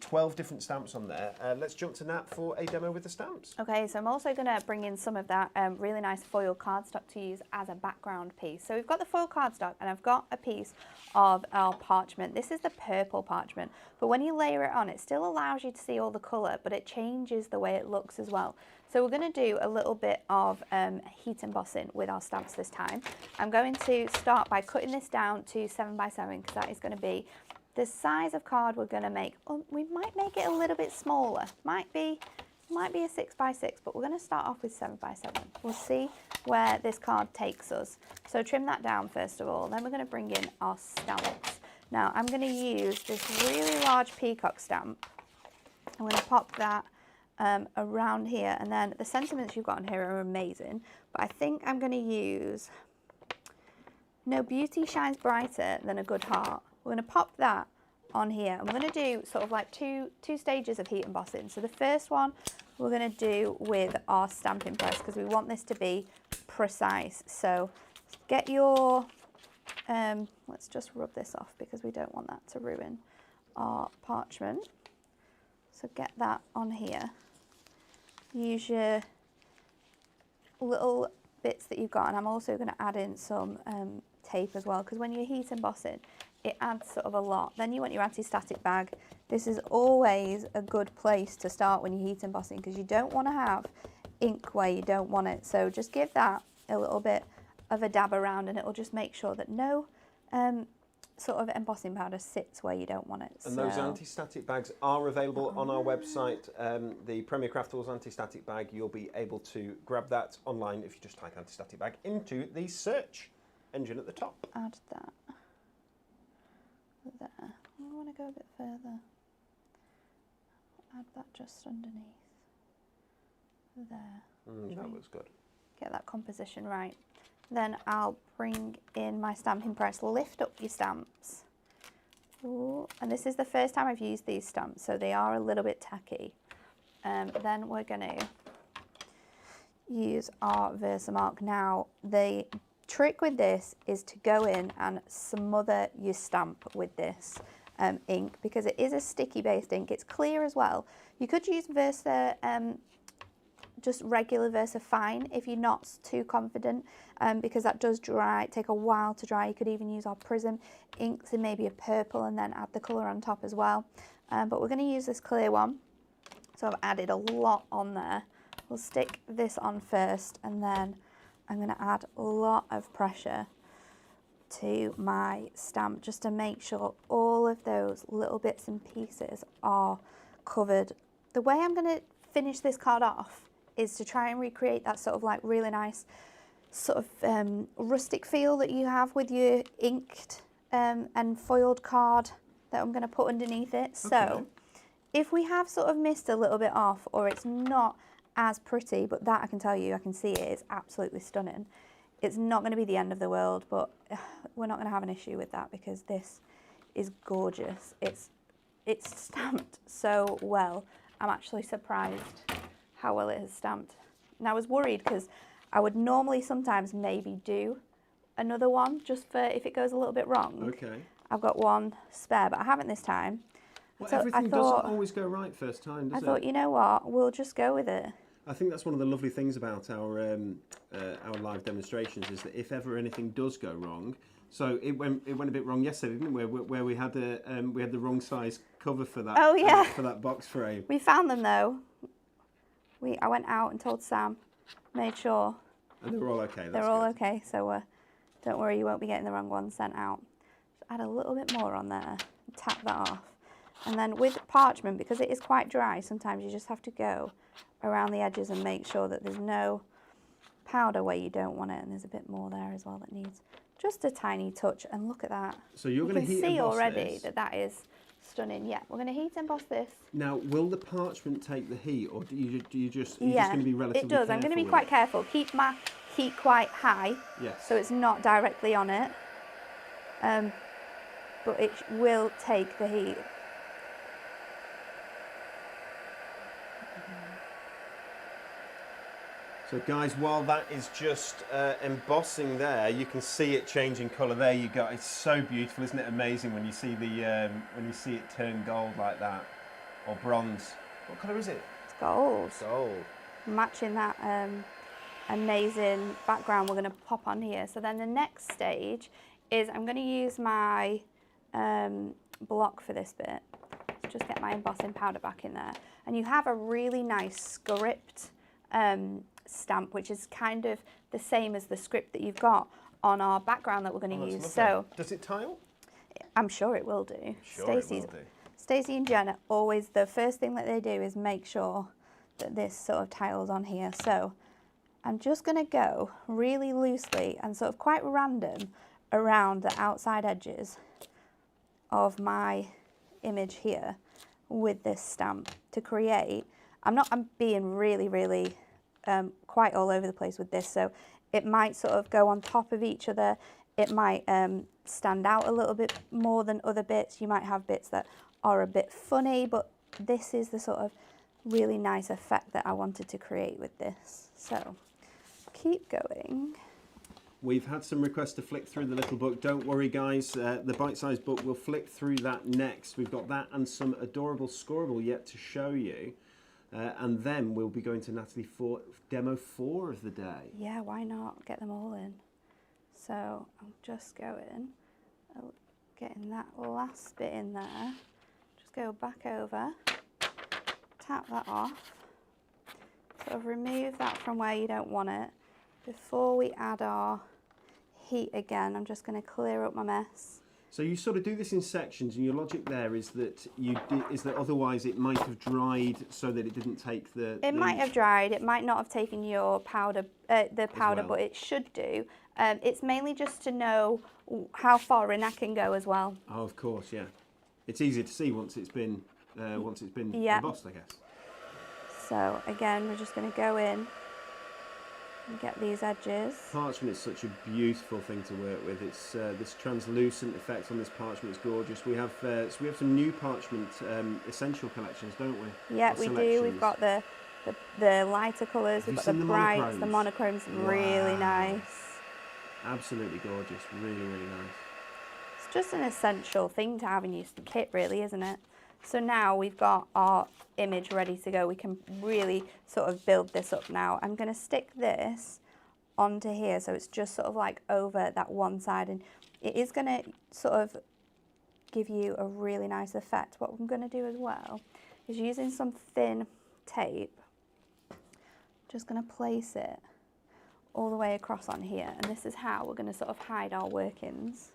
12 different stamps on there. Let's jump to Nat for a demo with the stamps. Okay, so I'm also going to bring in some of that really nice foil cardstock to use as a background piece. So we've got the foil cardstock and I've got a piece of our parchment. This is the purple parchment, but when you layer it on, it still allows you to see all the colour, but it changes the way it looks as well. So we're going to do a little bit of heat embossing with our stamps this time. I'm going to start by cutting this down to 7x7 because that is going to be the size of card we're going to make. We might make it a little bit smaller. Might be a 6x6, but we're going to start off with 7x7. We'll see where this card takes us. So trim that down first of all. Then we're going to bring in our stamps. Now I'm going to use this really large peacock stamp. I'm going to pop that around here, and then the sentiments you've got on here are amazing. But I think I'm going to use No Beauty Shines Brighter Than a Good Heart. We're going to pop that on here, and we're going to do sort of like two stages of heat embossing. So the first one we're going to do with our stamping press because we want this to be precise. So get your, let's just rub this off because we don't want that to ruin our parchment. So get that on here. Use your little bits that you've got, and I'm also going to add in some tape as well because when you're heat embossing, it adds sort of a lot. Then you want your anti-static bag. This is always a good place to start when you're heat embossing because you don't want to have ink where you don't want it. So just give that a little bit of a dab around and it will just make sure that no sort of embossing powder sits where you don't want it. And those anti-static bags are available on our website. The Premier Craft Tools anti-static bag, you'll be able to grab that online if you just type anti-static bag into the search engine at the top. Add that there. I want to go a bit further. Add that just underneath. there. That looks good. Get that composition right. Then I'll bring in my stamping press, lift up your stamps. Ooh, and this is the first time I've used these stamps, so they are a little bit tacky. Then we're going to use our Versamark. Now, the trick with this is to go in and smother your stamp with this ink, because it is a sticky based ink. It's clear as well. You could use Versa, just regular Versa Fine if you're not too confident, because that does dry, take a while to dry. You could even use our Prism inks in maybe a purple and then add the colour on top as well. But we're going to use this clear one. So I've added a lot on there. We'll stick this on first, and then I'm going to add a lot of pressure to my stamp just to make sure all of those little bits and pieces are covered. The way I'm going to finish this card off is to try and recreate that sort of like really nice sort of rustic feel that you have with your inked and foiled card that I'm going to put underneath it. Okay. So if we have sort of missed a little bit off, or it's not as pretty, but that I can tell you, I can see it is absolutely stunning. It's not going to be the end of the world, but we're not going to have an issue with that because this is gorgeous. It's stamped so well. I'm actually surprised how well it has stamped. And I was worried because I would normally sometimes maybe do another one just for if it goes a little bit wrong. Okay. I've got one spare, but I haven't this time. Well, so everything doesn't always go right first time, does it? I thought, you know what, we'll just go with it. I think that's one of the lovely things about our live demonstrations is that if ever anything does go wrong, so it went a bit wrong yesterday, didn't it? Where we had the wrong size cover for that. Oh yeah. For that box frame. We found them though. I went out and told Sam, made sure. And they were all okay. They're all okay. So don't worry, you won't be getting the wrong one sent out. Just add a little bit more on there. Tap that off. And then with parchment, because it is quite dry, sometimes you just have to go around the edges and make sure that there's no powder where you don't want it, and there's a bit more there as well that needs just a tiny touch. And look at that. So you're going to heat emboss see already this. that is stunning. Yeah, we're going to heat emboss this. Now, will the parchment take the heat, or do you just yeah, just going to be relatively it does. I'm going to be quite careful. Keep my heat quite high, yes, so it's not directly on it. But it will take the heat. So guys, while that is just embossing there, you can see it changing colour. There you go. It's so beautiful, isn't it? Amazing when you see it turn gold like that, or bronze. What colour is it? It's gold. Gold. Matching that amazing background we're going to pop on here. So then the next stage is I'm going to use my block for this bit. So just get my embossing powder back in there, and you have a really nice script stamp, which is kind of the same as the script that you've got on our background that we're going to use. Lovely. So does it tile? I'm sure it will do. Sure Stacey and Jenna, always the first thing that they do is make sure that this sort of tiles on here. So I'm just going to go really loosely and sort of quite random around the outside edges of my image here with this stamp to create. I'm being really quite all over the place with this, so it might sort of go on top of each other. It might stand out a little bit more than other bits. You might have bits that are a bit funny, but this is the sort of really nice effect that I wanted to create with this. So keep going. We've had some requests to flick through the little book. Don't worry guys, the bite-sized book, we'll flick through that next. We've got that and some adorable scoreable yet to show you. And then we'll be going to Natalie for demo 4 of the day. Yeah, why not? Get them all in. So I'm just getting that last bit in there. Just go back over, tap that off, sort of remove that from where you don't want it. Before we add our heat again, I'm just going to clear up my mess. So you sort of do this in sections, and your logic there is that otherwise it might have dried so that it didn't take the. It might have dried. It might not have taken your powder, well. But it should do. It's mainly just to know how far in I can go as well. Oh, of course, yeah. It's easier to see once it's been Yeah. embossed, I guess. So again, we're just going to go in and get these edges. Parchment is such a beautiful thing to work with. It's this translucent effect on this parchment is gorgeous. We have some new parchment essential collections, don't we? Yeah, we do. We've got the lighter colours. We've got the brights, the monochromes. Really nice. Absolutely gorgeous. Really, really nice. It's just an essential thing to have in your kit, really, isn't it? So now we've got our image ready to go. We can really sort of build this up now. I'm going to stick this onto here, so it's just sort of like over that one side, and it is going to sort of give you a really nice effect. What I'm going to do as well is, using some thin tape, just going to place it all the way across on here, and this is how we're going to sort of hide our workings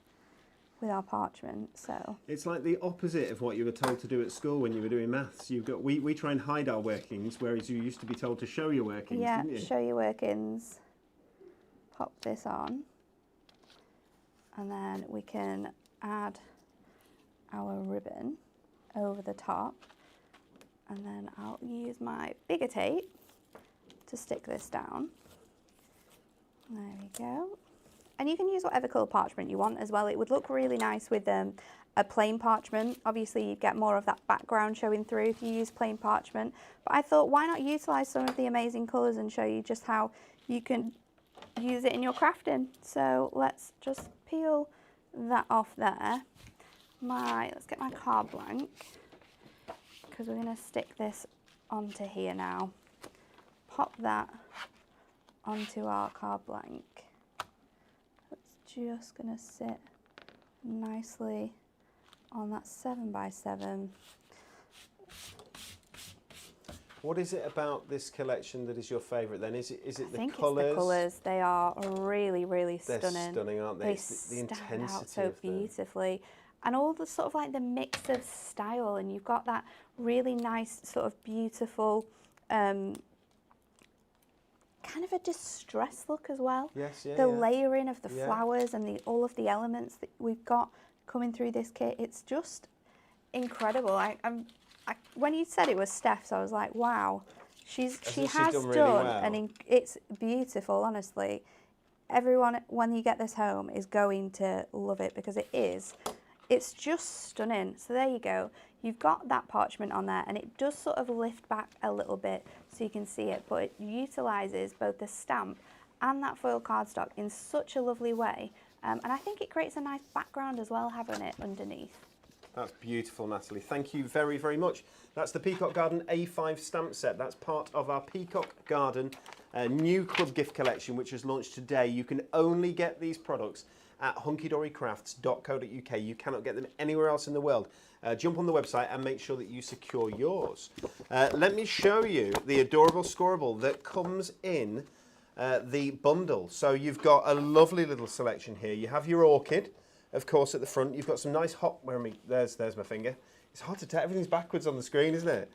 with our parchment. So it's like the opposite of what you were told to do at school when you were doing maths. You've got we try and hide our workings, whereas you used to be told to show your workings. Yeah, didn't you? show your workings. Pop this on, and then we can add our ribbon over the top, and then I'll use my bigger tape to stick this down. There we go. And you can use whatever colour parchment you want as well. It would look really nice with a plain parchment. Obviously, you'd get more of that background showing through if you use plain parchment. But I thought, why not utilise some of the amazing colours and show you just how you can use it in your crafting. So let's just peel that off there. Let's get my card blank, because we're going to stick this onto here now. Pop that onto our card blank. Just going to sit nicely on that 7x7. What is it about this collection that is your favourite then? Is it the colours? I think it's the colours. They are really, really stunning. They're stunning, aren't they? They it's the stand intensity out so of them. beautifully. And all the sort of like the mix of style, and you've got that really nice sort of beautiful kind of a distressed look as well. Yes, yeah. The layering of the flowers and all of the elements that we've got coming through this kit, it's just incredible. When you said it was Steph's, I was like, wow, she has done really well. and it's beautiful, honestly. Everyone, when you get this home, is going to love it, because it's just stunning. So there you go. You've got that parchment on there, and it does sort of lift back a little bit so you can see it, but it utilises both the stamp and that foil cardstock in such a lovely way. And I think it creates a nice background as well, having it underneath. That's beautiful, Natalie. Thank you very, very much. That's the Peacock Garden A5 stamp set. That's part of our Peacock Garden new club gift collection, which has launched today. You can only get these products at HunkyDoryCrafts.co.uk. You cannot get them anywhere else in the world. Jump on the website and make sure that you secure yours. Let me show you the adorable scoreable that comes in the bundle. So you've got a lovely little selection here. You have your orchid, of course, at the front. You've got some nice hot, there's my finger. It's hard to tell, everything's backwards on the screen, isn't it?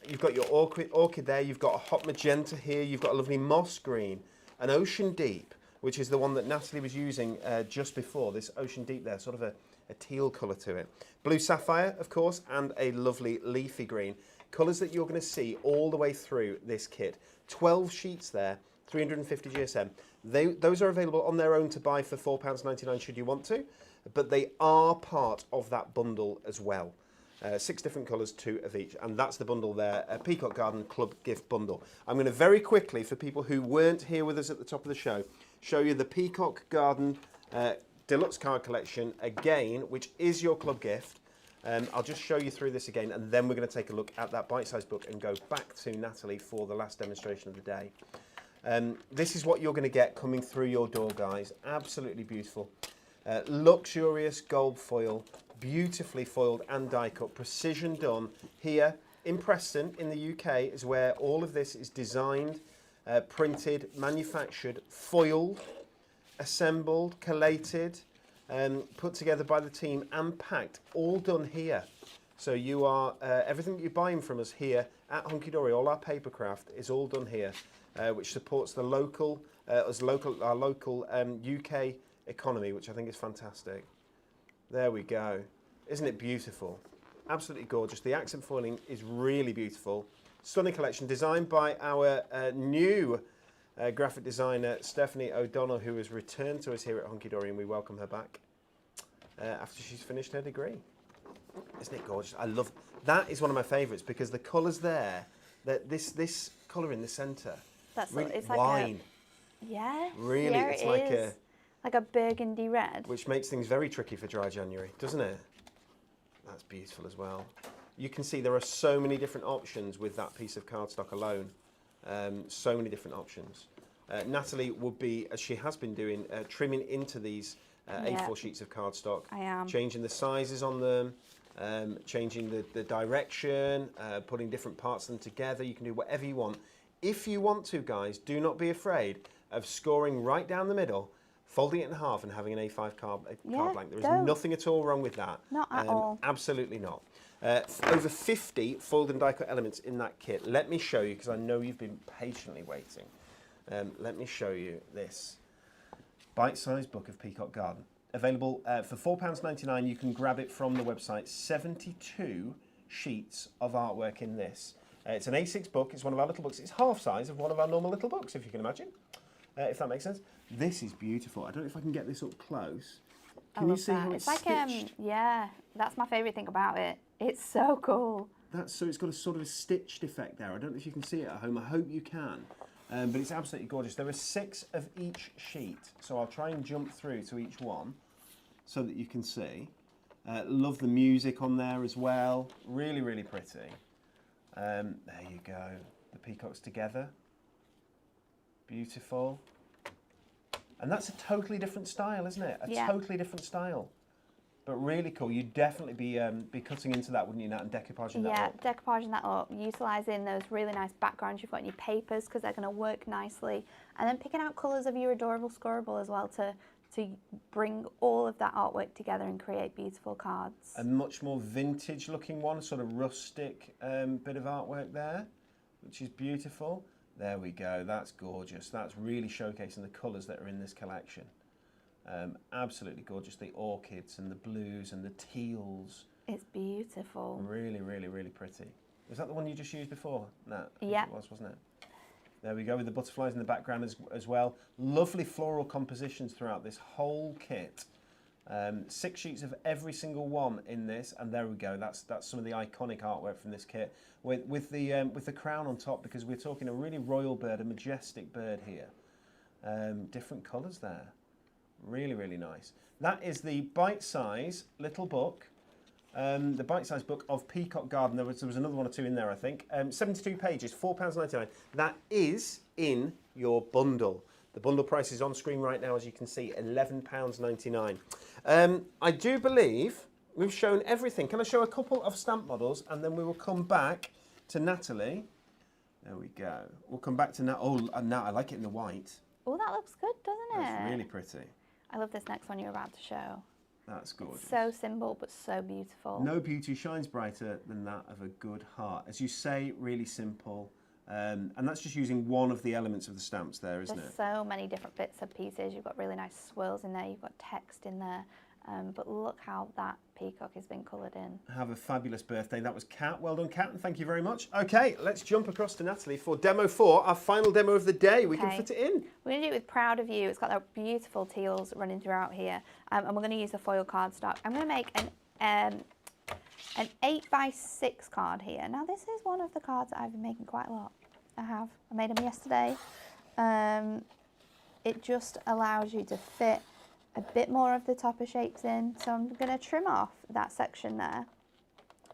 You've got your orchid there. You've got a hot magenta here. You've got a lovely moss green, an ocean deep, which is the one that Natalie was using just before, this ocean deep there, sort of a teal colour to it. Blue sapphire, of course, and a lovely leafy green. Colours that you're going to see all the way through this kit. 12 sheets there, 350 GSM. Those are available on their own to buy for £4.99 should you want to, but they are part of that bundle as well. 6 different colours, 2 of each, and that's the bundle there, Peacock Garden Club Gift Bundle. I'm going to very quickly, for people who weren't here with us at the top of the show you the Peacock Garden Deluxe Card Collection again, which is your club gift. I'll just show you through this again, and then we're going to take a look at that bite-sized book and go back to Natalie for the last demonstration of the day. This is what you're going to get coming through your door, guys. Absolutely beautiful. Luxurious gold foil, beautifully foiled and die cut, precision done. Here in Preston in the UK is where all of this is designed, printed, manufactured, foiled, assembled, collated, put together by the team and packed, all done here. So you are, everything that you're buying from us here at HunkyDory, all our papercraft is all done here, which supports the local, our local UK economy, which I think is fantastic. There we go. Isn't it beautiful? Absolutely gorgeous. The accent foiling is really beautiful. Stunning collection designed by our new graphic designer, Stephanie O'Donnell, who has returned to us here at HunkyDory, and we welcome her back after she's finished her degree. Isn't it gorgeous? I love that. Is one of my favourites because the colours there, that this colour in the centre, That's really it's like wine. Really, yeah, it's like a burgundy red. which makes things very tricky for dry January, doesn't it? That's beautiful as well. You can see there are so many different options with that piece of cardstock alone. So many different options. Natalie would be, as she has been doing, trimming into these A4 sheets of cardstock. I am. Changing the sizes on them, changing the direction, putting different parts of them together. You can do whatever you want. If you want to, guys, do not be afraid of scoring right down the middle, folding it in half and having an A5 card blank. There is nothing at all wrong with that. Not at all. Absolutely not. Over 50 fold and die cut elements in that kit. Let me show you, because I know you've been patiently waiting. Let me show you this bite-sized book of Peacock Garden. Available for £4.99. You can grab it from the website. 72 sheets of artwork in this. It's an A6 book. It's one of our little books. It's half size of one of our normal little books, if you can imagine. If that makes sense. This is beautiful. I don't know if I can get this up close. Can you see how it's like stitched? yeah, that's my favourite thing about it. It's so cool. So it's got a sort of a stitched effect there. I don't know if you can see it at home. I hope you can. But it's absolutely gorgeous. There are 6 of each sheet. So I'll try and jump through to each one so that you can see. Love the music on there as well. Really, really pretty. There you go. The peacocks together. Beautiful. And that's a totally different style, isn't it? A totally different style. But really cool. You'd definitely be cutting into that, wouldn't you, Nat, and decoupaging that up? Yeah, decoupaging that up, utilising those really nice backgrounds you've got in your papers because they're going to work nicely. And then picking out colours of your adorable scoreable as well to bring all of that artwork together and create beautiful cards. A much more vintage looking one, sort of rustic bit of artwork there, which is beautiful. There we go, that's gorgeous. That's really showcasing the colours that are in this collection. Absolutely gorgeous. The orchids and the blues and the teals. It's beautiful. Really, really, really pretty. Was that the one you just used before, Nat? Yeah. It was, wasn't it? There we go, with the butterflies in the background as well. Lovely floral compositions throughout this whole kit. 6 sheets of every single one in this, and there we go. That's some of the iconic artwork from this kit with the crown on top, because we're talking a really royal bird, a majestic bird here. Different colours there. Really, really nice. That is the bite-size little book. The bite-size book of Peacock Garden. There was another one or two in there, I think. 72 pages, £4.99. That is in your bundle. The bundle price is on screen right now, as you can see, £11.99. I do believe we've shown everything. Can I show a couple of stamp models, and then we will come back to Natalie. There we go. We'll come back to Nat. Oh, Nat, I like it in the white. Oh, that looks good, doesn't it? That's really pretty. I love this next one you're about to show. That's gorgeous. So simple, but so beautiful. No beauty shines brighter than that of a good heart. As you say, really simple. And that's just using one of the elements of the stamps there, isn't There's it? so many different bits and pieces. You've got really nice swirls in there. You've got text in there. But look how that peacock has been coloured in. Have a fabulous birthday. That was Kat. Well done, Kat, and thank you very much. Okay, let's jump across to Natalie for demo 4, our final demo of the day. We can fit it in. We're going to do it with Proud of You. It's got that beautiful teals running throughout here. And we're going to use a foil cardstock. I'm going to make an 8x6 card here. Now, this is one of the cards that I've been making quite a lot. I made them yesterday. It just allows you to fit a bit more of the topper shapes in. So I'm going to trim off that section there.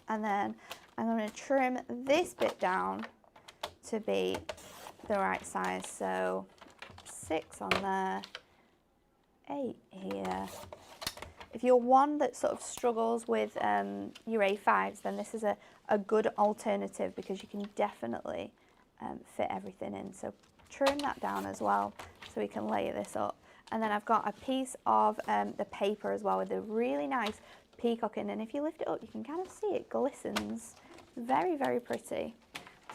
And then I'm going to trim this bit down to be the right size. So 6 on there, 8 here. If you're one that sort of struggles with your A5s, then this is a good alternative because you can definitely fit everything in. So trim that down as well so we can layer this up. And then I've got a piece of the paper as well with a really nice peacock in. And if you lift it up, you can kind of see it glistens. Very, very pretty.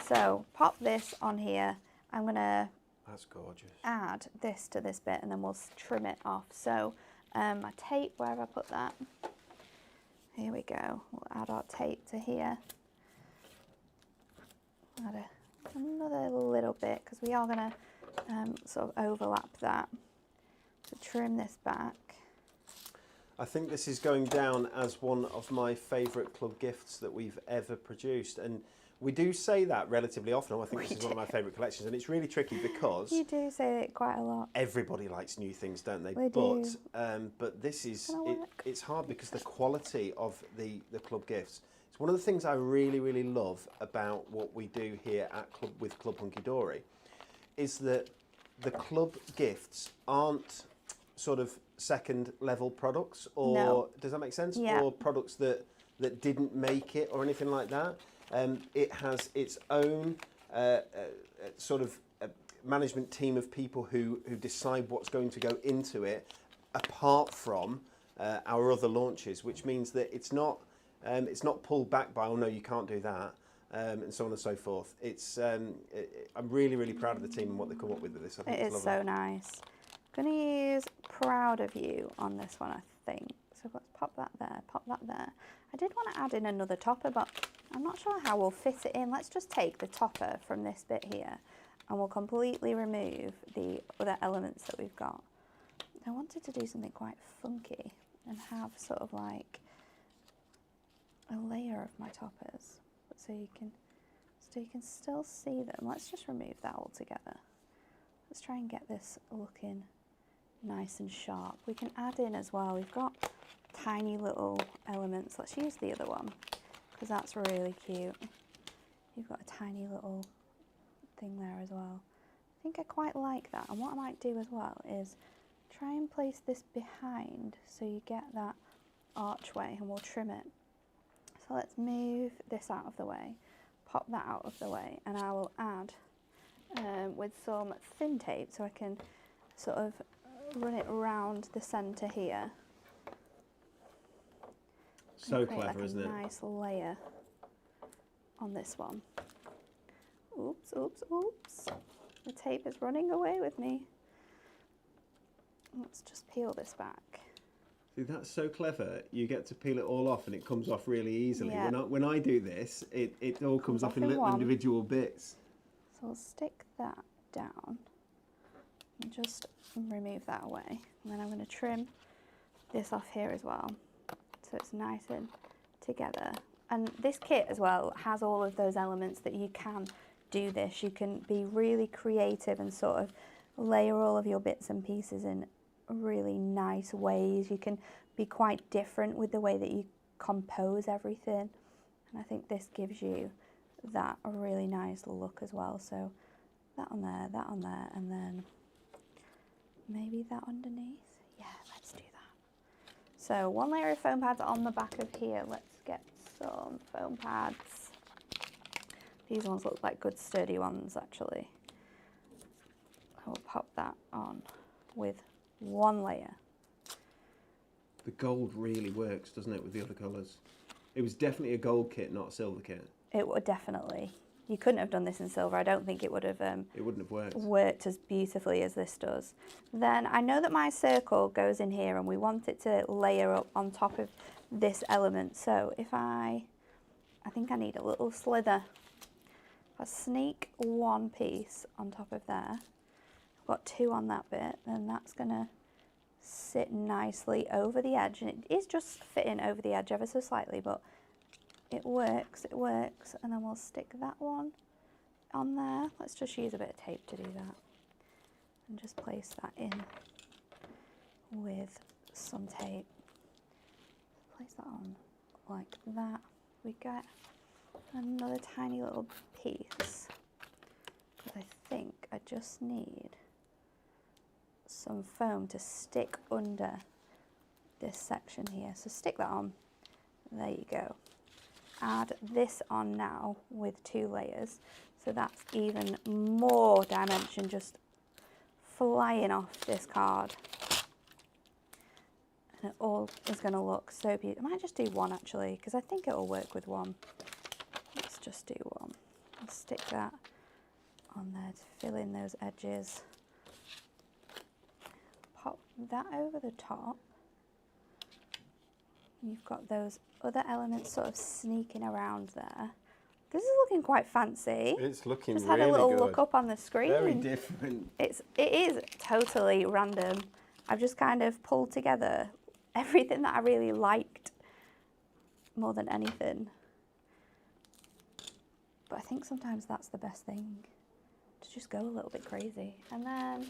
So pop this on here. I'm going to That's gorgeous. Add this to this bit and then we'll trim it off. So my tape, where have I put that? Here we go. We'll add our tape to here. add another little bit because we are going to sort of overlap that. So trim this back. I think this is going down as one of my favourite club gifts that we've ever produced, and we do say that relatively often. I think this is one of my favourite collections, and it's really tricky because You do say it quite a lot. everybody likes new things, don't they? They do. But this is Gonna work. it's hard because the quality of the club gifts. It's one of the things I really, really love about what we do here at Club HunkyDory, is that the club gifts aren't sort of second level products, or No. does that make sense? Yeah. Or products that didn't make it or anything like that. It has its own sort of management team of people who decide what's going to go into it, apart from our other launches, which means that it's not pulled back by, oh no, you can't do that, and so on and so forth. I'm really, really proud of the team and what they come up with this. I think It is so nice. I'm going to use Proud of You on this one, I think. So let's pop that there, pop that there. I did want to add in another topper, but I'm not sure how we'll fit it in. Let's just take the topper from this bit here and we'll completely remove the other elements that we've got. I wanted to do something quite funky and have sort of like a layer of my toppers, but so you can still see them. Let's just remove that altogether. Let's try and get this looking nice and sharp. We can add in as well, we've got tiny little elements. Let's use the other one because that's really cute. You've got a tiny little thing there as well. I think I quite like that, and what I might do as well is try and place this behind so you get that archway, and we'll trim it. So let's move this out of the way, pop that out of the way, and I will add with some thin tape so I can sort of run it around the centre here. So create clever, like isn't it? Nice layer on this one. Oops, oops, oops. The tape is running away with me. Let's just peel this back. See, that's so clever. You get to peel it all off and it comes off really easily. Yeah. When I do this, it all comes off in in little one. individual bits. So we'll stick that down and just remove that away. And then I'm going to trim this off here as well, so it's nice and together. And this kit as well has all of those elements that you can do this. You can be really creative and sort of layer all of your bits and pieces in really nice ways. You can be quite different with the way that you compose everything. And I think this gives you that a really nice look as well. So that on there, and then maybe that underneath. Yeah, let's do that. So one layer of foam pads on the back of here. Let's get some foam pads. These ones look like good sturdy ones actually. I will pop that on with one layer. The gold really works, doesn't it, with the other colours? It was definitely a gold kit, not a silver kit. It would definitely. You couldn't have done this in silver. I don't think it would have It wouldn't have worked. worked as beautifully as this does. Then I know that my circle goes in here and we want it to layer up on top of this element. So if I think I need a little slither. If I sneak one piece on top of there, I've got two on that bit, then that's gonna sit nicely over the edge. And it is just fitting over the edge ever so slightly, but it works, and then we'll stick that one on there. Let's just use a bit of tape to do that. And just place that in with some tape. Place that on like that. We get another tiny little piece. But I think I just need some foam to stick under this section here. So stick that on. There you go. Add this on now with two layers, so that's even more dimension just flying off this card, and it all is going to look so beautiful. I might just do one actually, because I think it will work with one. Let's just do one and stick that on there to fill in those edges. Pop that over the top. You've got those other elements sort of sneaking around there. This is looking quite fancy. It's looking Just really had a little good. look up on the screen. Very different. It is totally random. I've just kind of pulled together everything that I really liked more than anything. But I think sometimes that's the best thing, to just go a little bit crazy. And then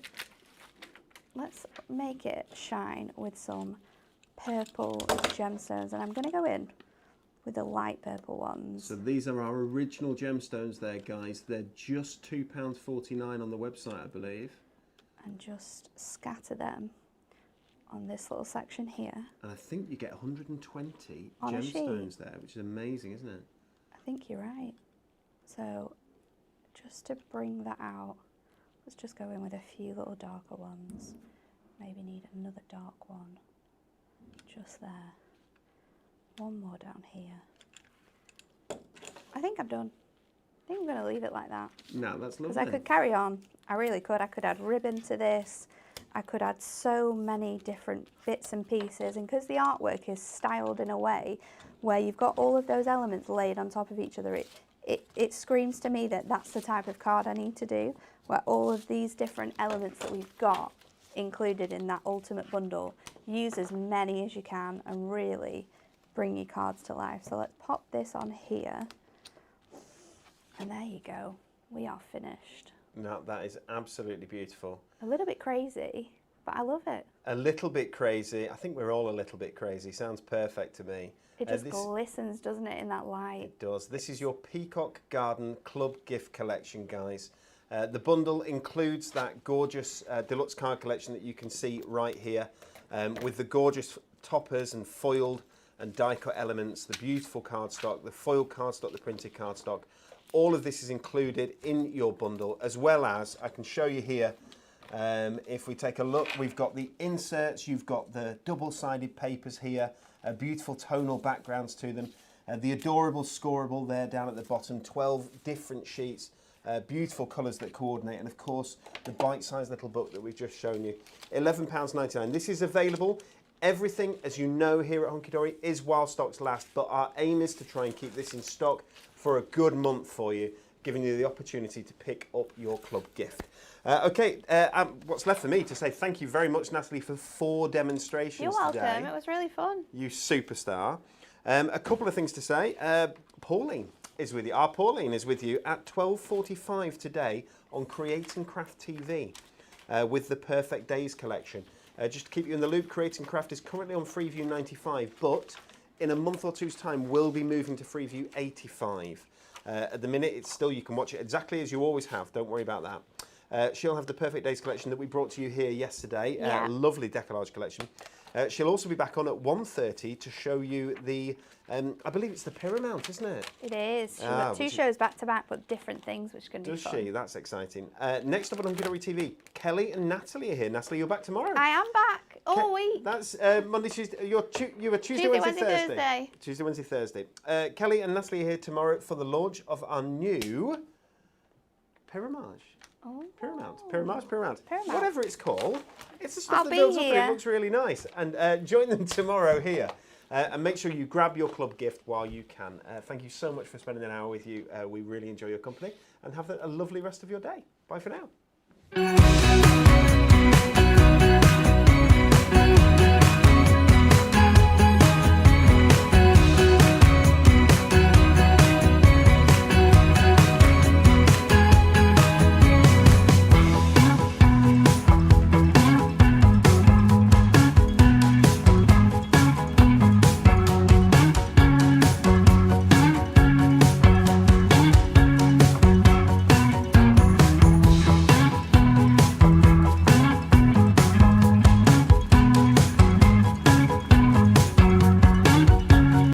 let's make it shine with some purple gemstones. And I'm going to go in with the light purple ones. So these are our original gemstones there, guys. They're just £2.49 on the website, I believe. And just scatter them on this little section here. And I think you get 120 On a sheet. gemstones there, which is amazing, isn't it? I think you're right. So just to bring that out, let's just go in with a few little darker ones. Maybe need another dark one just there. One more down here. I think I'm done. I think I'm going to leave it like that. No, that's lovely. Because I could carry on. I really could. I could add ribbon to this. I could add so many different bits and pieces. And because the artwork is styled in a way where you've got all of those elements laid on top of each other, it screams to me that that's the type of card I need to do, where all of these different elements that we've got included in that ultimate bundle, use as many as you can and really bring your cards to life. So let's pop this on here. And there you go. We are finished. No, that is absolutely beautiful. A little bit crazy, but I love it. A little bit crazy. I think we're all a little bit crazy. Sounds perfect to me. It just glistens, doesn't it, in that light? It does. This is your Peacock Garden Club gift collection, guys. The bundle includes that gorgeous deluxe card collection that you can see right here, with the gorgeous toppers and foiled and die cut elements, the beautiful cardstock, the foiled cardstock, the printed cardstock. All of this is included in your bundle, as well as, I can show you here, if we take a look, we've got the inserts, you've got the double-sided papers here, beautiful tonal backgrounds to them, the adorable scoreable there down at the bottom, 12 different sheets, beautiful colours that coordinate, and of course the bite-sized little book that we've just shown you. £11.99. This is available. Everything, as you know, here at HunkyDory is while stocks last, but our aim is to try and keep this in stock for a good month for you, giving you the opportunity to pick up your club gift. What's left for me to say thank you very much, Natalie, for 4 demonstrations You're welcome. today. It was really fun. You superstar. A couple of things to say. Pauline is with you. Our Pauline is with you at 12:45 today on Create and Craft TV with the Perfect Days collection. Just to keep you in the loop, Create and Craft is currently on Freeview 95, but in a month or two's time, we'll be moving to Freeview 85. At the minute, it's still, you can watch it exactly as you always have. Don't worry about that. She'll have the Perfect Days collection that we brought to you here yesterday. Yeah. Lovely decollage collection. She'll also be back on at 1:30 to show you the, I believe it's the Paramount, isn't it? It is. She's got 2 shows back to back, but different things, which can be fun. Does she? That's exciting. Next up on HunkyDory TV, Kelly and Natalie are here. Natalie, you're back tomorrow. I am back all week. That's Monday, Tuesday. You were Tuesday, Wednesday, Thursday. Tuesday, Wednesday, Thursday. Kelly and Natalie are here tomorrow for the launch of our new Paramage. Oh. Paramage. Paramount. Whatever it's called. It's the stuff I'll that be builds up and here. it looks really nice. And join them tomorrow here. And make sure you grab your club gift while you can. Thank you so much for spending an hour with you. We really enjoy your company. And have a lovely rest of your day. Bye for now.